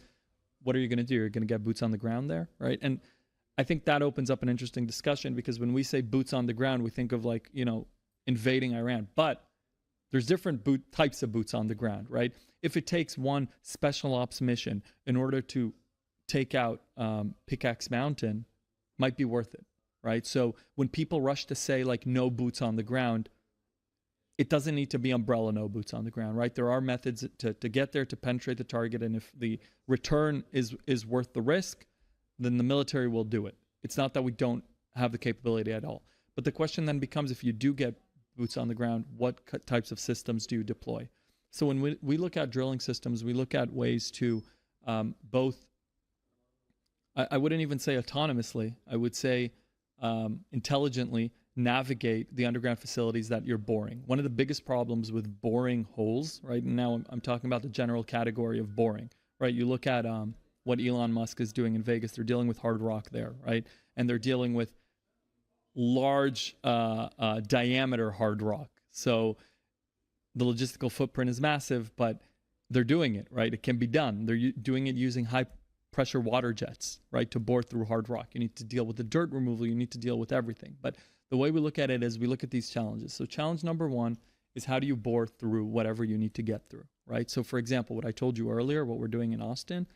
[SPEAKER 2] what are you going to do? You're going to get boots on the ground there, right? And I think that opens up an interesting discussion, because when we say boots on the ground, we think of like, invading Iran. But there's different types of boots on the ground, right? If it takes one special ops mission in order to take out Pickaxe Mountain, might be worth it, right? So when people rush to say like no boots on the ground, it doesn't need to be umbrella no boots on the ground, right? There are methods to get there, to penetrate the target, and if the return is worth the risk, then the military will do it. It's not that we don't have the capability at all. But the question then becomes, if you do get boots on the ground, what types of systems do you deploy? So when we look at drilling systems, we look at ways to both, I wouldn't even say autonomously, I would say intelligently navigate the underground facilities that you're boring. One of the biggest problems with boring holes, right now I'm talking about the general category of boring, right? You look at what Elon Musk is doing in Vegas, they're dealing with hard rock there, right? And they're dealing with large diameter hard rock. So the logistical footprint is massive, but they're doing it, right? It can be done. They're doing it using high pressure water jets, right? To bore through hard rock. You need to deal with the dirt removal. You need to deal with everything. But the way we look at it is we look at these challenges. So challenge number one is, how do you bore through whatever you need to get through, right? So for example, what I told you earlier, what we're doing in Austin,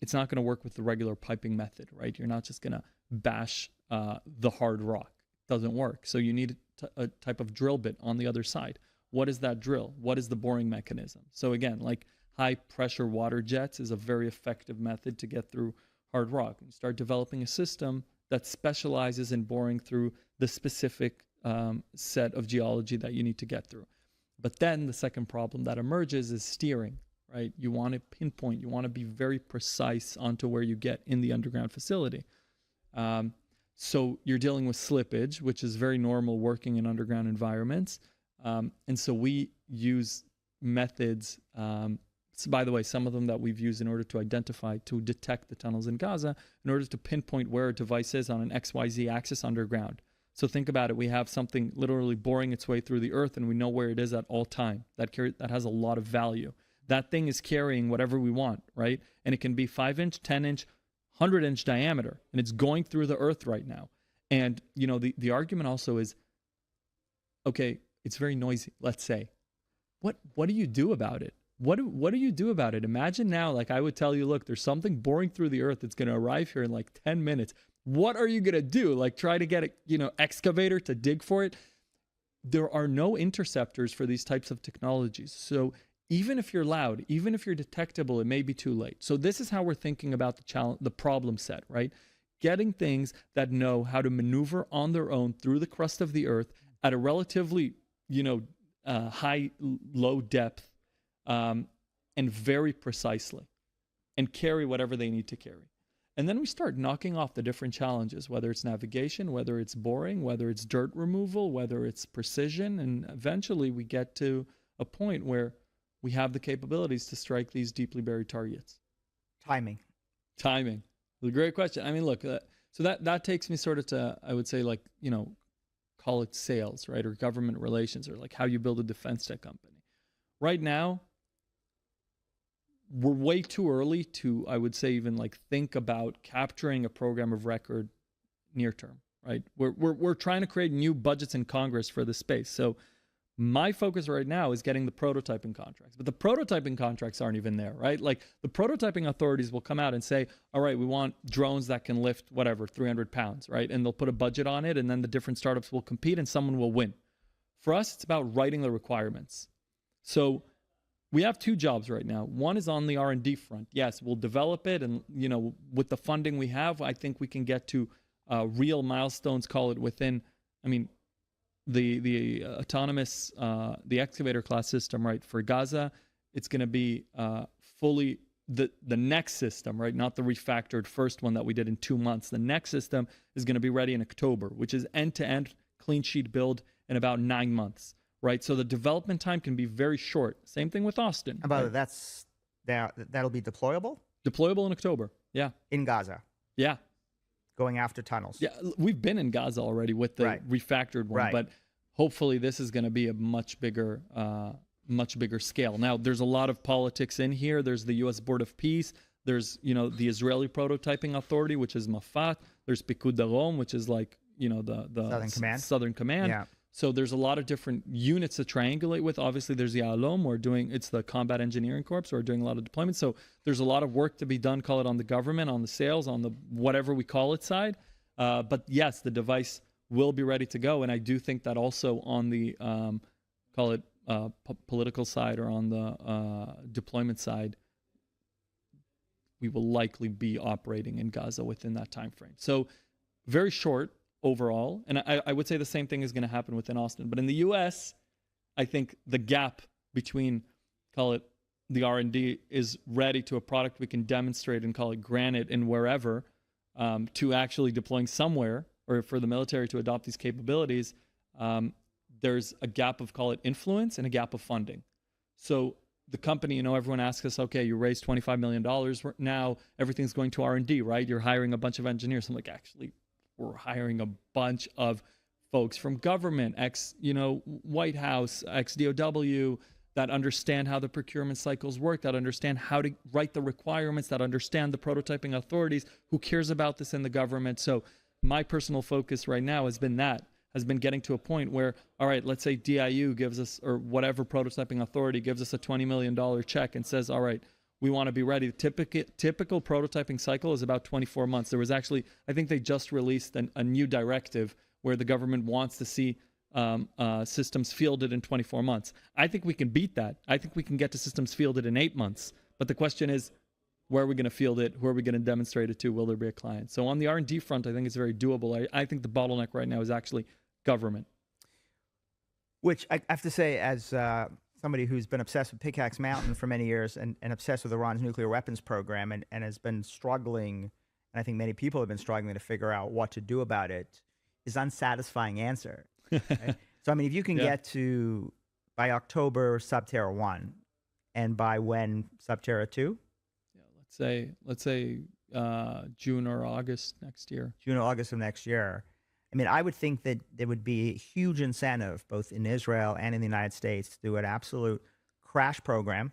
[SPEAKER 2] it's not going to work with the regular piping method, right? You're not just going to bash the hard rock. It doesn't work. So you need a type of drill bit on the other side. What is that drill? What is the boring mechanism? So again, like high pressure water jets is a very effective method to get through hard rock. And start developing a system that specializes in boring through the specific set of geology that you need to get through. But then the second problem that emerges is steering, right? You want to pinpoint, you want to be very precise onto where you get in the underground facility. So you're dealing with slippage, which is very normal working in underground environments. And so we use methods, so by the way, some of them that we've used in order to identify, to detect the tunnels in Gaza, in order to pinpoint where a device is on an XYZ axis underground. So think about it. We have something literally boring its way through the earth, and we know where it is at all time. That has a lot of value. That thing is carrying whatever we want, right? And it can be 5-inch, 10-inch, 100-inch diameter, and it's going through the earth right now. And, the argument also is, okay, it's very noisy, let's say. What do you do about it? What do you do about it? Imagine now, like I would tell you, look, there's something boring through the earth that's going to arrive here in like 10 minutes. What are you going to do? Like try to get a, excavator to dig for it? There are no interceptors for these types of technologies. So even if you're loud, even if you're detectable, it may be too late. So this is how we're thinking about the problem set, right? Getting things that know how to maneuver on their own through the crust of the earth at a relatively, low depth, and very precisely, and carry whatever they need to carry. And then we start knocking off the different challenges, whether it's navigation, whether it's boring, whether it's dirt removal, whether it's precision. And eventually we get to a point where we have the capabilities to strike these deeply buried targets.
[SPEAKER 1] Timing.
[SPEAKER 2] It's a great question. I mean, look, so that takes me sort of to, I would say, like, call it sales, right? Or government relations, or like how you build a defense tech company. Right now, we're way too early to, I would say, even like think about capturing a program of record near term, right? We're trying to create new budgets in Congress for this space. So my focus right now is getting the prototyping contracts, but the prototyping contracts aren't even there, right? Like the prototyping authorities will come out and say, all right, we want drones that can lift whatever, 300 pounds, right? And they'll put a budget on it, and then the different startups will compete and someone will win. For us, it's about writing the requirements. So we have two jobs right now. One is on the R&D front. Yes, we'll develop it, and with the funding we have, I think we can get to real milestones, call it within, the autonomous, the excavator class system, right? For Gaza, it's going to be fully the next system, right? Not the refactored first one that we did in 2 months. The next system is going to be ready in October, which is end-to-end clean sheet build in about 9 months, right? So the development time can be very short. Same thing with Austin.
[SPEAKER 1] About right? That'll be deployable?
[SPEAKER 2] Deployable in October, yeah.
[SPEAKER 1] In Gaza?
[SPEAKER 2] Yeah.
[SPEAKER 1] Going after tunnels.
[SPEAKER 2] Yeah, we've been in Gaza already with the refactored one, but hopefully this is going to be a much bigger scale. Now, there's a lot of politics in here. There's the U.S. Board of Peace. There's, the Israeli Prototyping Authority, which is Mafat. There's Pikud Darom, which is like, the Southern Command.
[SPEAKER 1] Yeah.
[SPEAKER 2] So there's a lot of different units to triangulate with. Obviously, there's the Alom, it's the Combat Engineering Corps, who are doing a lot of deployments. So there's a lot of work to be done, call it on the government, on the sales, on the whatever we call it side. But yes, the device will be ready to go. And I do think that also on the, call it political side, or on the deployment side, we will likely be operating in Gaza within that time frame. So very short overall. And I would say the same thing is going to happen within Austin. But in the U.S., I think the gap between, call it, the R&D is ready to a product we can demonstrate and call it granite and wherever, to actually deploying somewhere, or for the military to adopt these capabilities. There's a gap of, call it, influence, and a gap of funding. So the company, everyone asks us, okay, you raised $25 million. Now everything's going to R&D, right? You're hiring a bunch of engineers. I'm like, actually, we're hiring a bunch of folks from government, White House, ex-DOW, that understand how the procurement cycles work, that understand how to write the requirements, that understand the prototyping authorities, who cares about this in the government. So my personal focus right now has been getting to a point where, all right, let's say DIU gives us, or whatever prototyping authority gives us a $20 million check and says, all right, we want to be ready. The typical prototyping cycle is about 24 months. There was actually, I think they just released a new directive where the government wants to see systems fielded in 24 months. I think we can beat that. I think we can get to systems fielded in 8 months. But the question is, where are we going to field it? Who are we going to demonstrate it to? Will there be a client? So on the R&D front, I think it's very doable. I think the bottleneck right now is actually government.
[SPEAKER 1] Which I have to say, as somebody who's been obsessed with Pickaxe Mountain for many years, and obsessed with Iran's nuclear weapons program, and has been struggling, and I think many people have been struggling to figure out what to do about it, is unsatisfying answer. Right? So, I mean, if you can get to, by October, Subterra 1, and by when, Subterra 2?
[SPEAKER 2] Yeah, let's say June or August next year.
[SPEAKER 1] June or August of next year. I mean, I would think that there would be a huge incentive, both in Israel and in the United States, to do an absolute crash program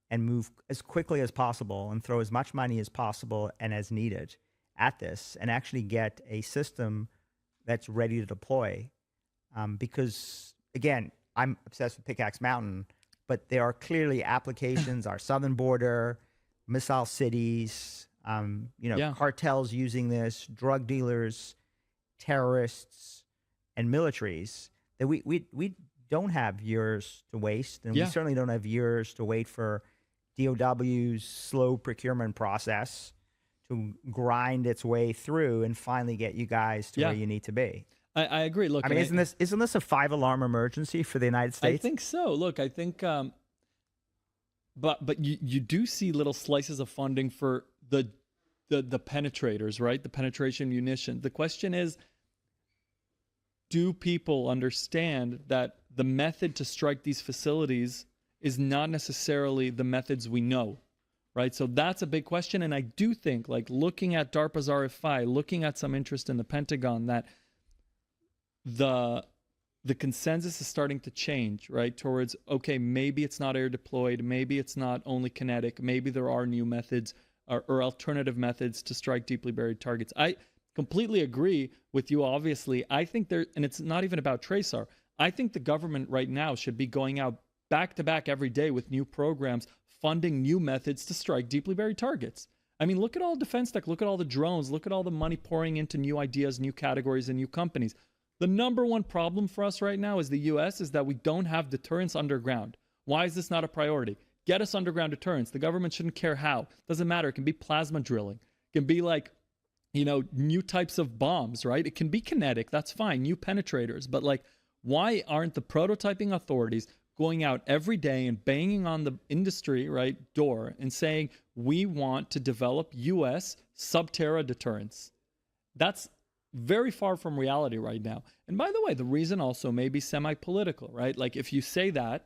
[SPEAKER 1] and move as quickly as possible and throw as much money as possible and as needed at this, and actually get a system that's ready to deploy. Because, again, I'm obsessed with Pickaxe Mountain, but there are clearly applications, our southern border, missile cities, cartels using this, drug dealers, terrorists, and militaries, that we don't have years to waste, and we certainly don't have years to wait for DOW's slow procurement process to grind its way through and finally get you guys to where you need to be.
[SPEAKER 2] I agree. Look,
[SPEAKER 1] I mean, isn't this a 5-alarm emergency for the United States?
[SPEAKER 2] I think so. Look, I think, but you do see little slices of funding for the penetrators, right? The penetration munition. The question is, do people understand that the method to strike these facilities is not necessarily the methods we know, right? So that's a big question. And I do think, like, looking at DARPA's RFI, looking at some interest in the Pentagon, that the consensus is starting to change, right? Towards, okay, maybe it's not air deployed, maybe it's not only kinetic, maybe there are new methods or alternative methods to strike deeply buried targets. I completely agree with you, obviously. I think and it's not even about Traysar. I think the government right now should be going out back to back every day with new programs, funding new methods to strike deeply buried targets. I mean, look at all defense tech, look at all the drones, look at all the money pouring into new ideas, new categories, and new companies. The number one problem for us right now as the U.S. is that we don't have deterrence underground. Why is this not a priority? Get us underground deterrence. The government shouldn't care how. Doesn't matter. It can be plasma drilling. It can be like, new types of bombs, right? It can be kinetic. That's fine. New penetrators. But like, why aren't the prototyping authorities going out every day and banging on the industry, right, door and saying, we want to develop U.S. subterra deterrence? That's very far from reality right now. And by the way, the reason also may be semi-political, right? Like, if you say that,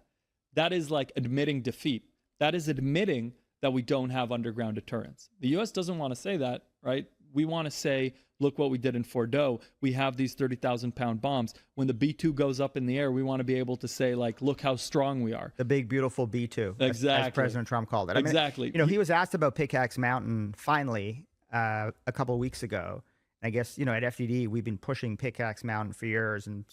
[SPEAKER 2] that is like admitting defeat. That is admitting that we don't have underground deterrence. The U.S. doesn't want to say that, right? We want to say, look what we did in Fordo. We have these 30,000-pound bombs. When the B-2 goes up in the air, we want to be able to say, like, look how strong we are.
[SPEAKER 1] The big, beautiful B-2,
[SPEAKER 2] Exactly.
[SPEAKER 1] as President Trump called it. I mean,
[SPEAKER 2] exactly.
[SPEAKER 1] you know, he was asked about Pickaxe Mountain finally a couple of weeks ago. I guess, you know, at FDD, we've been pushing Pickaxe Mountain for years and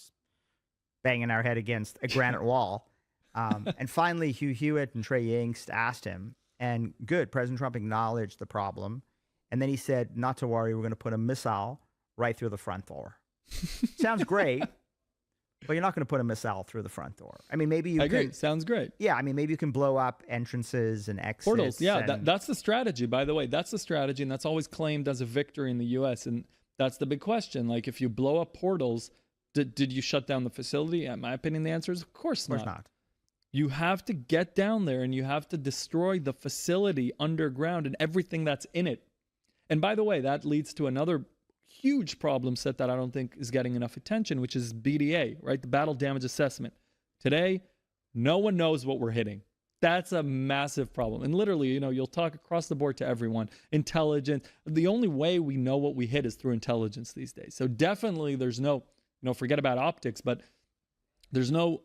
[SPEAKER 1] banging our head against a granite wall. And finally, Hugh Hewitt and Trey Yingst asked him, and good, President Trump acknowledged the problem. And then he said, not to worry, we're going to put a missile right through the front door. Sounds great, but you're not going to put a missile through the front door. I mean, maybe you
[SPEAKER 2] I
[SPEAKER 1] can.
[SPEAKER 2] agree. Sounds great.
[SPEAKER 1] Yeah, I mean, maybe you can blow up entrances and exits.
[SPEAKER 2] Portals. Yeah,
[SPEAKER 1] and,
[SPEAKER 2] that's the strategy, by the way. That's the strategy, and that's always claimed as a victory in the U.S., and that's the big question. Like, if you blow up portals, did you shut down the facility? In my opinion, the answer is of course not. You have to get down there, and you have to destroy the facility underground and everything that's in it. And by the way, that leads to another huge problem set that I don't think is getting enough attention, which is BDA, right? The Battle Damage Assessment. Today, no one knows what we're hitting. That's a massive problem. And literally, you know, you'll talk across the board to everyone. Intelligence. The only way we know what we hit is through intelligence these days. So definitely there's no, you know, forget about optics, but there's no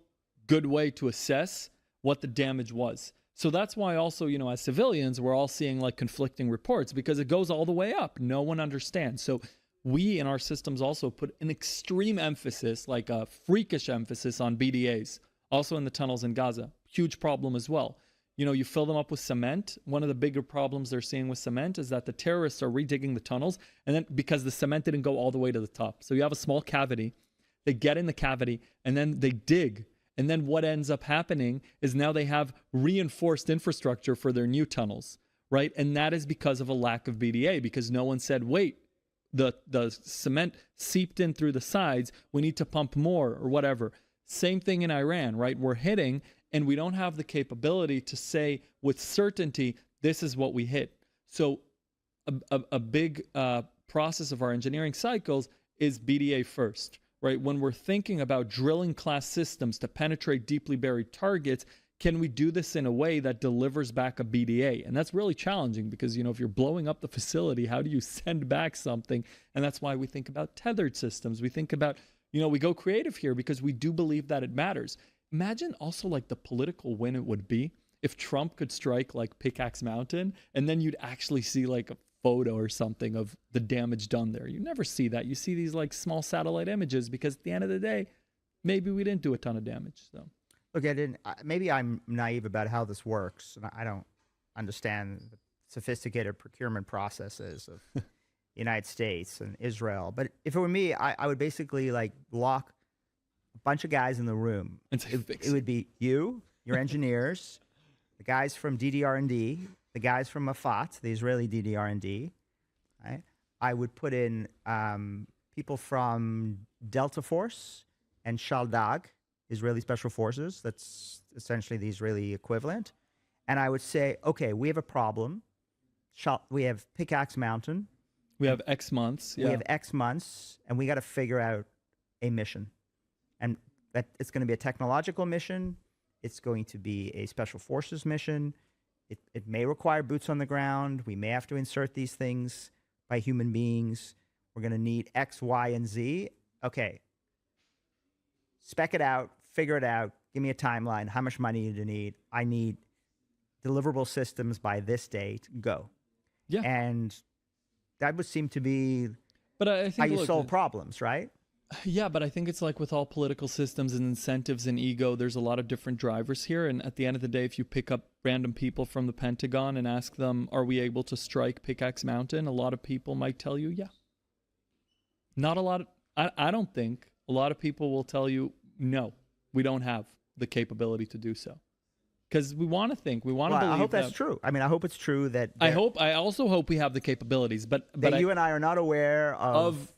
[SPEAKER 2] good way to assess what the damage was. So that's why also, you know, as civilians, we're all seeing like conflicting reports because it goes all the way up. No one understands. So we in our systems also put an extreme emphasis, like a freakish emphasis on BDAs, also in the tunnels in Gaza. Huge problem as well. You know, you fill them up with cement. One of the bigger problems they're seeing with cement is that the terrorists are redigging the tunnels, and then because the cement didn't go all the way to the top. So you have a small cavity. They get in the cavity, and then they dig. And then what ends up happening is now they have reinforced infrastructure for their new tunnels, right? And that is because of a lack of BDA, because no one said, wait, the cement seeped in through the sides. We need to pump more or whatever. Same thing in Iran, right? We're hitting, and we don't have the capability to say with certainty, this is what we hit. So a big process of our engineering cycles is BDA first. Right? When we're thinking about drilling class systems to penetrate deeply buried targets, can we do this in a way that delivers back a BDA? And that's really challenging because, you know, if you're blowing up the facility, how do you send back something? And that's why we think about tethered systems. We think about, you know, we go creative here because we do believe that it matters. Imagine also like the political win it would be if Trump could strike like Pickaxe Mountain, and then you'd actually see like a photo or something of the damage done there. You never see that. You see these like small satellite images because at the end of the day, maybe we didn't do a ton of damage. So,
[SPEAKER 1] look, maybe I'm naive about how this works, and I don't understand the sophisticated procurement processes of the United States and Israel. But if it were me, I would basically like lock a bunch of guys in the room. It would be you, your engineers, the guys from DDR&D, the guys from Mafat, the Israeli DDR&D, right? I would put in people from Delta Force and Shaldag, Israeli Special Forces. That's essentially the Israeli equivalent. And I would say, okay, we have a problem. We have Pickaxe Mountain.
[SPEAKER 2] We have X months. Yeah.
[SPEAKER 1] We have X months, and we got to figure out a mission. And that it's going to be a technological mission. It's going to be a Special Forces mission. It may require boots on the ground. We may have to insert these things by human beings. We're going to need X, Y, and Z. Okay. Spec it out. Figure it out. Give me a timeline. How much money do you need? I need deliverable systems by this date. Go.
[SPEAKER 2] Yeah.
[SPEAKER 1] And that would seem to be
[SPEAKER 2] but I think,
[SPEAKER 1] how you solve problems, right?
[SPEAKER 2] Yeah, but I think it's like with all political systems and incentives and ego, there's a lot of different drivers here. And at the end of the day, if you pick up random people from the Pentagon and ask them, are we able to strike Pickaxe Mountain? A lot of people might tell you, yeah. Not a lot of, I don't think a lot of people will tell you, no, we don't have the capability to do so. Because we want to think, we want to believe.
[SPEAKER 1] I hope that's true. I mean, I hope it's true that.
[SPEAKER 2] I also hope we have the capabilities, but
[SPEAKER 1] you and I are not aware of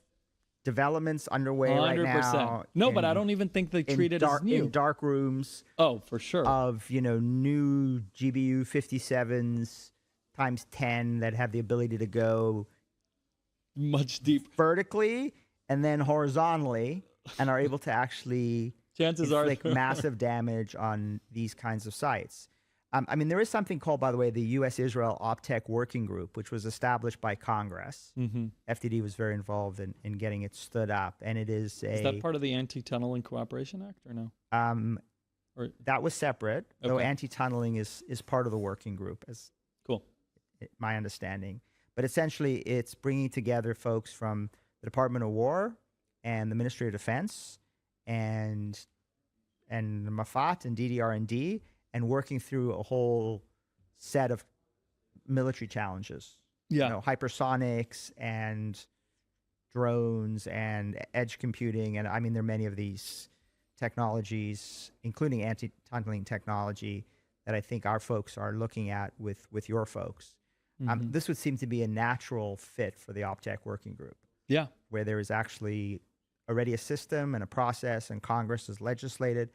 [SPEAKER 1] developments underway 100%. Right now.
[SPEAKER 2] No, but I don't even think they treat it as new.
[SPEAKER 1] In dark rooms.
[SPEAKER 2] Oh, for sure.
[SPEAKER 1] Of, you know, new GBU 57s times 10 that have the ability to go
[SPEAKER 2] much deeper
[SPEAKER 1] vertically and then horizontally and are able to actually
[SPEAKER 2] chances
[SPEAKER 1] inflict massive damage on these kinds of sites. I mean, there is something called, by the way, the U.S.-Israel OPTEC Working Group, which was established by Congress.
[SPEAKER 2] Mm-hmm.
[SPEAKER 1] FDD was very involved in getting it stood up, and it is a...
[SPEAKER 2] Is that part of the Anti-Tunneling Cooperation Act or no? Or
[SPEAKER 1] that was separate, though
[SPEAKER 2] Okay.
[SPEAKER 1] anti-tunneling is part of the working group, as
[SPEAKER 2] Cool.
[SPEAKER 1] my understanding. But essentially, it's bringing together folks from the Department of War and the Ministry of Defense and Mafat and DDR&D, and working through a whole set of military challenges.
[SPEAKER 2] Yeah.
[SPEAKER 1] You know, hypersonics and drones and edge computing. And I mean, there are many of these technologies, including anti-tunneling technology, that I think our folks are looking at with your folks.
[SPEAKER 2] Mm-hmm.
[SPEAKER 1] This would seem to be a natural fit for the OPTEC working group,
[SPEAKER 2] Yeah.
[SPEAKER 1] where there is actually already a system and a process, and Congress has legislated.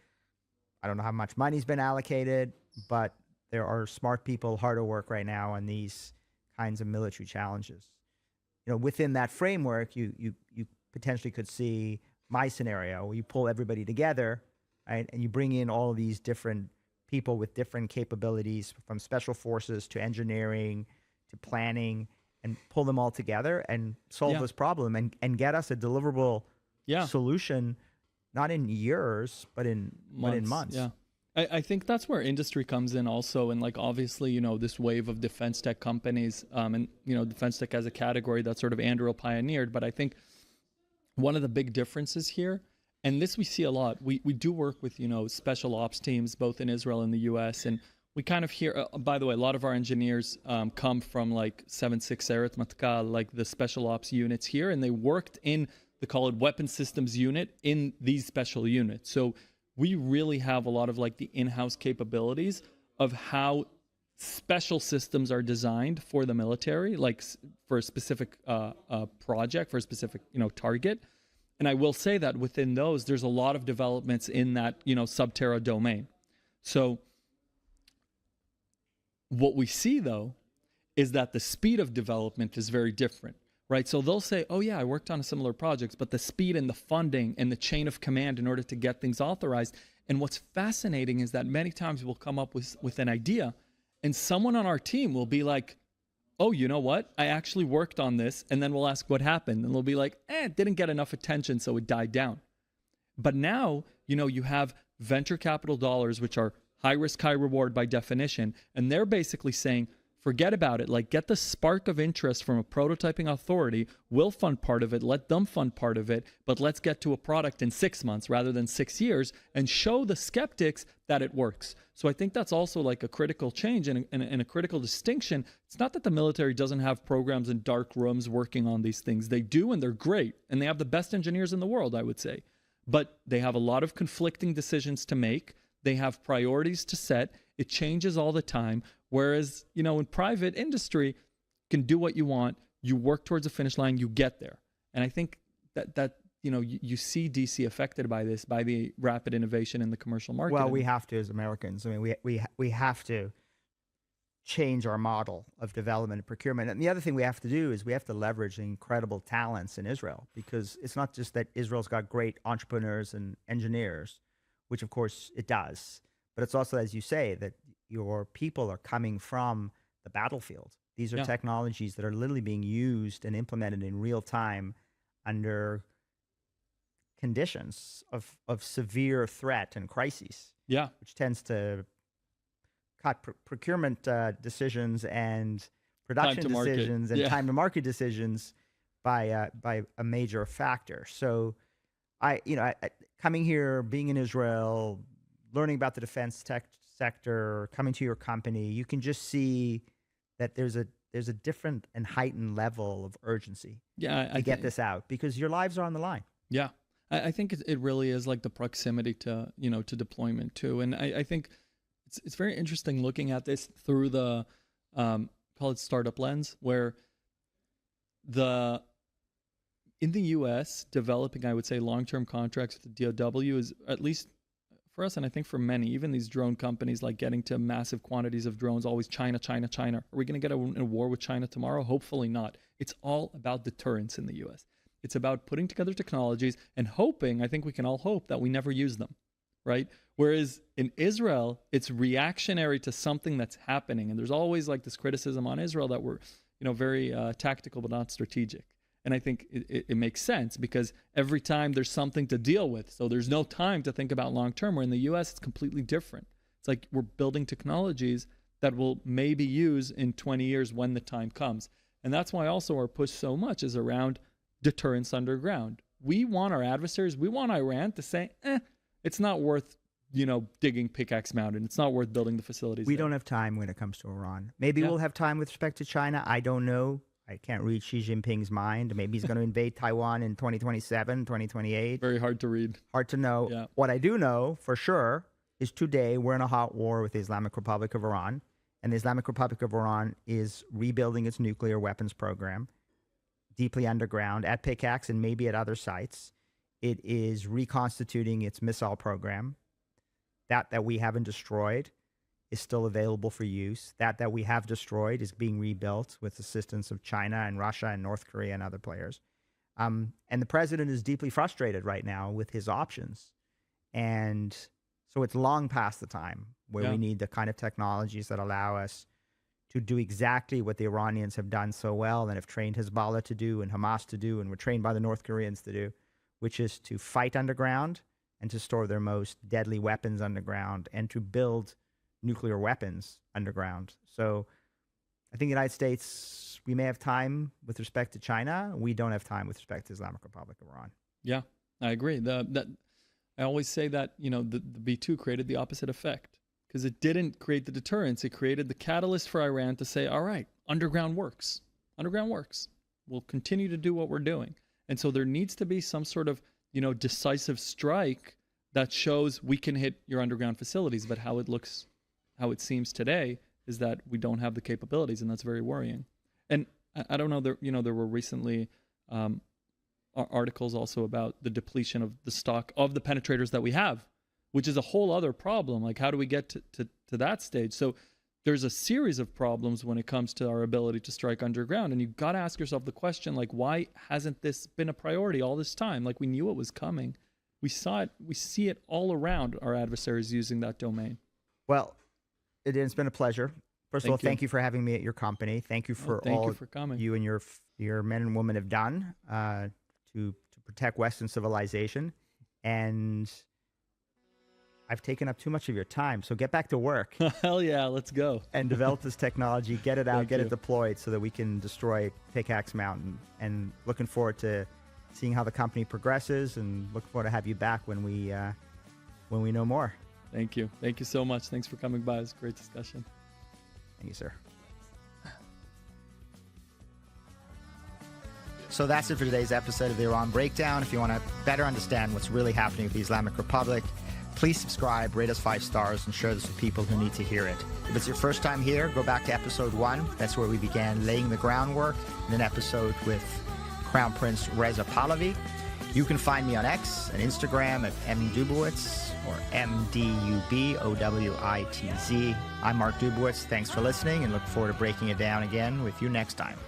[SPEAKER 1] I don't know how much money's been allocated, but there are smart people hard at work right now on these kinds of military challenges. You know, within that framework, you potentially could see my scenario, where you pull everybody together, right, and you bring in all of these different people with different capabilities, from special forces to engineering to planning, and pull them all together and solve this problem and get us a deliverable solution, not in years, but in months.
[SPEAKER 2] Yeah. I think that's where industry comes in also. And like, obviously, you know, this wave of defense tech companies, and, you know, defense tech as a category that sort of Andrew pioneered. But I think one of the big differences here, and this we see a lot, we do work with, you know, special ops teams, both in Israel and the US. And we kind of hear, by the way, a lot of our engineers come from like 7.6 Eretz Matkal, like the special ops units here, and they worked in the call it weapon systems unit in these special units. So we really have a lot of like the in-house capabilities of how special systems are designed for the military, like for a specific project, for a specific, you know, target. And I will say that within those, there's a lot of developments in that, you know, Subterra domain. So what we see, though, is that the speed of development is very different, right? So they'll say, oh, yeah, I worked on a similar project, but the speed and the funding and the chain of command in order to get things authorized. And what's fascinating is that many times we'll come up with an idea, and someone on our team will be like, oh, you know what? I actually worked on this. And then we'll ask what happened. And they'll be like, it didn't get enough attention, so it died down. But now, you know, you have venture capital dollars, which are high risk, high reward by definition. And they're basically saying, forget about it. Like, get the spark of interest from a prototyping authority. We'll fund part of it. Let them fund part of it. But let's get to a product in 6 months rather than 6 years and show the skeptics that it works. So I think that's also like a critical change and a critical distinction. It's not that the military doesn't have programs in dark rooms working on these things. They do, and they're great. And they have the best engineers in the world, I would say. But they have a lot of conflicting decisions to make. They have priorities to set. It changes all the time. Whereas, you know, in private industry, you can do what you want. You work towards a finish line, you get there. And I think that you know, you see DC affected by this, by the rapid innovation in the commercial market.
[SPEAKER 1] Well, we have to as Americans. I mean, we have to change our model of development and procurement. And the other thing we have to do is we have to leverage the incredible talents in Israel, because it's not just that Israel's got great entrepreneurs and engineers, which of course it does, but it's also, as you say, that your people are coming from the battlefield. These are technologies that are literally being used and implemented in real time under conditions of severe threat and crises. Yeah, which tends to cut procurement decisions and production decisions and time to market decisions by a major factor. So, coming here, being in Israel, learning about the defense tech sector, coming to your company, you can just see that there's a different and heightened level of urgency to get this out, because your lives are on the line. Yeah.
[SPEAKER 2] I think it really is like the proximity to, you know, to deployment too. And I think it's very interesting looking at this through the, call it startup lens, where in the US, developing, I would say, long-term contracts with the DoW is, at least for us, and I think for many, even these drone companies, like getting to massive quantities of drones, always China, China, China. Are we going to get in a war with China tomorrow? Hopefully not. It's all about deterrence in the US. It's about putting together technologies and hoping, I think we can all hope, that we never use them. right? Whereas in Israel, it's reactionary to something that's happening. And there's always like this criticism on Israel that we're, very tactical but not strategic. And I think it makes sense because every time there's something to deal with. So there's no time to think about long term, where in the US, it's completely different. It's like we're building technologies that will maybe use in 20 years when the time comes. And that's why also our push so much is around deterrence underground. We want our adversaries, we want Iran to say, it's not worth, digging Pickaxe Mountain. It's not worth building the facilities.
[SPEAKER 1] We don't have time when it comes to Iran. Maybe we'll have time with respect to China. I don't know. I can't read Xi Jinping's mind. Maybe he's going to invade Taiwan in 2027, 2028.
[SPEAKER 2] Very hard to read.
[SPEAKER 1] Hard to know.
[SPEAKER 2] Yeah.
[SPEAKER 1] What I do know for sure is today we're in a hot war with the Islamic Republic of Iran. And the Islamic Republic of Iran is rebuilding its nuclear weapons program deeply underground at Pickaxe and maybe at other sites. It is reconstituting its missile program. That we haven't destroyed is still available for use. That we have destroyed is being rebuilt with assistance of China and Russia and North Korea and other players. And the president is deeply frustrated right now with his options. And so it's long past the time where we need the kind of technologies that allow us to do exactly what the Iranians have done so well and have trained Hezbollah to do and Hamas to do and were trained by the North Koreans to do, which is to fight underground and to store their most deadly weapons underground and to build nuclear weapons underground. So I think the United States, we may have time with respect to China. We don't have time with respect to the Islamic Republic of Iran.
[SPEAKER 2] Yeah, I agree. I always say that, the B-2 created the opposite effect because it didn't create the deterrence. It created the catalyst for Iran to say, all right, underground works. Underground works. We'll continue to do what we're doing. And so there needs to be some sort of, decisive strike that shows we can hit your underground facilities. But how it seems today is that we don't have the capabilities, and that's very worrying. And I don't know, there were recently articles also about the depletion of the stock of the penetrators that we have, which is a whole other problem. Like, how do we get to that stage? So there's a series of problems when it comes to our ability to strike underground. And you've got to ask yourself the question, like, why hasn't this been a priority all this time? Like, we knew it was coming. We saw it. We see it all around our adversaries using that domain.
[SPEAKER 1] Well, it's been a pleasure. First of all, thank you for having me at your company. Thank you for all
[SPEAKER 2] coming.
[SPEAKER 1] You and your men and women have done to protect Western civilization. And I've taken up too much of your time, so get back to work.
[SPEAKER 2] Hell yeah, let's go.
[SPEAKER 1] And develop this technology, get it out, get it deployed so that we can destroy Pickaxe Mountain. And looking forward to seeing how the company progresses, and looking forward to have you back when we know more.
[SPEAKER 2] Thank you. Thank you so much. Thanks for coming by. It was a great discussion.
[SPEAKER 1] Thank you, sir. So that's it for today's episode of the Iran Breakdown. If you want to better understand what's really happening with the Islamic Republic, please subscribe, rate us 5 stars, and share this with people who need to hear it. If it's your first time here, go back to episode 1. That's where we began laying the groundwork in an episode with Crown Prince Reza Pahlavi. You can find me on X and Instagram at mdubowitz or MDUBOWITZ. I'm Mark Dubowitz. Thanks for listening, and look forward to breaking it down again with you next time.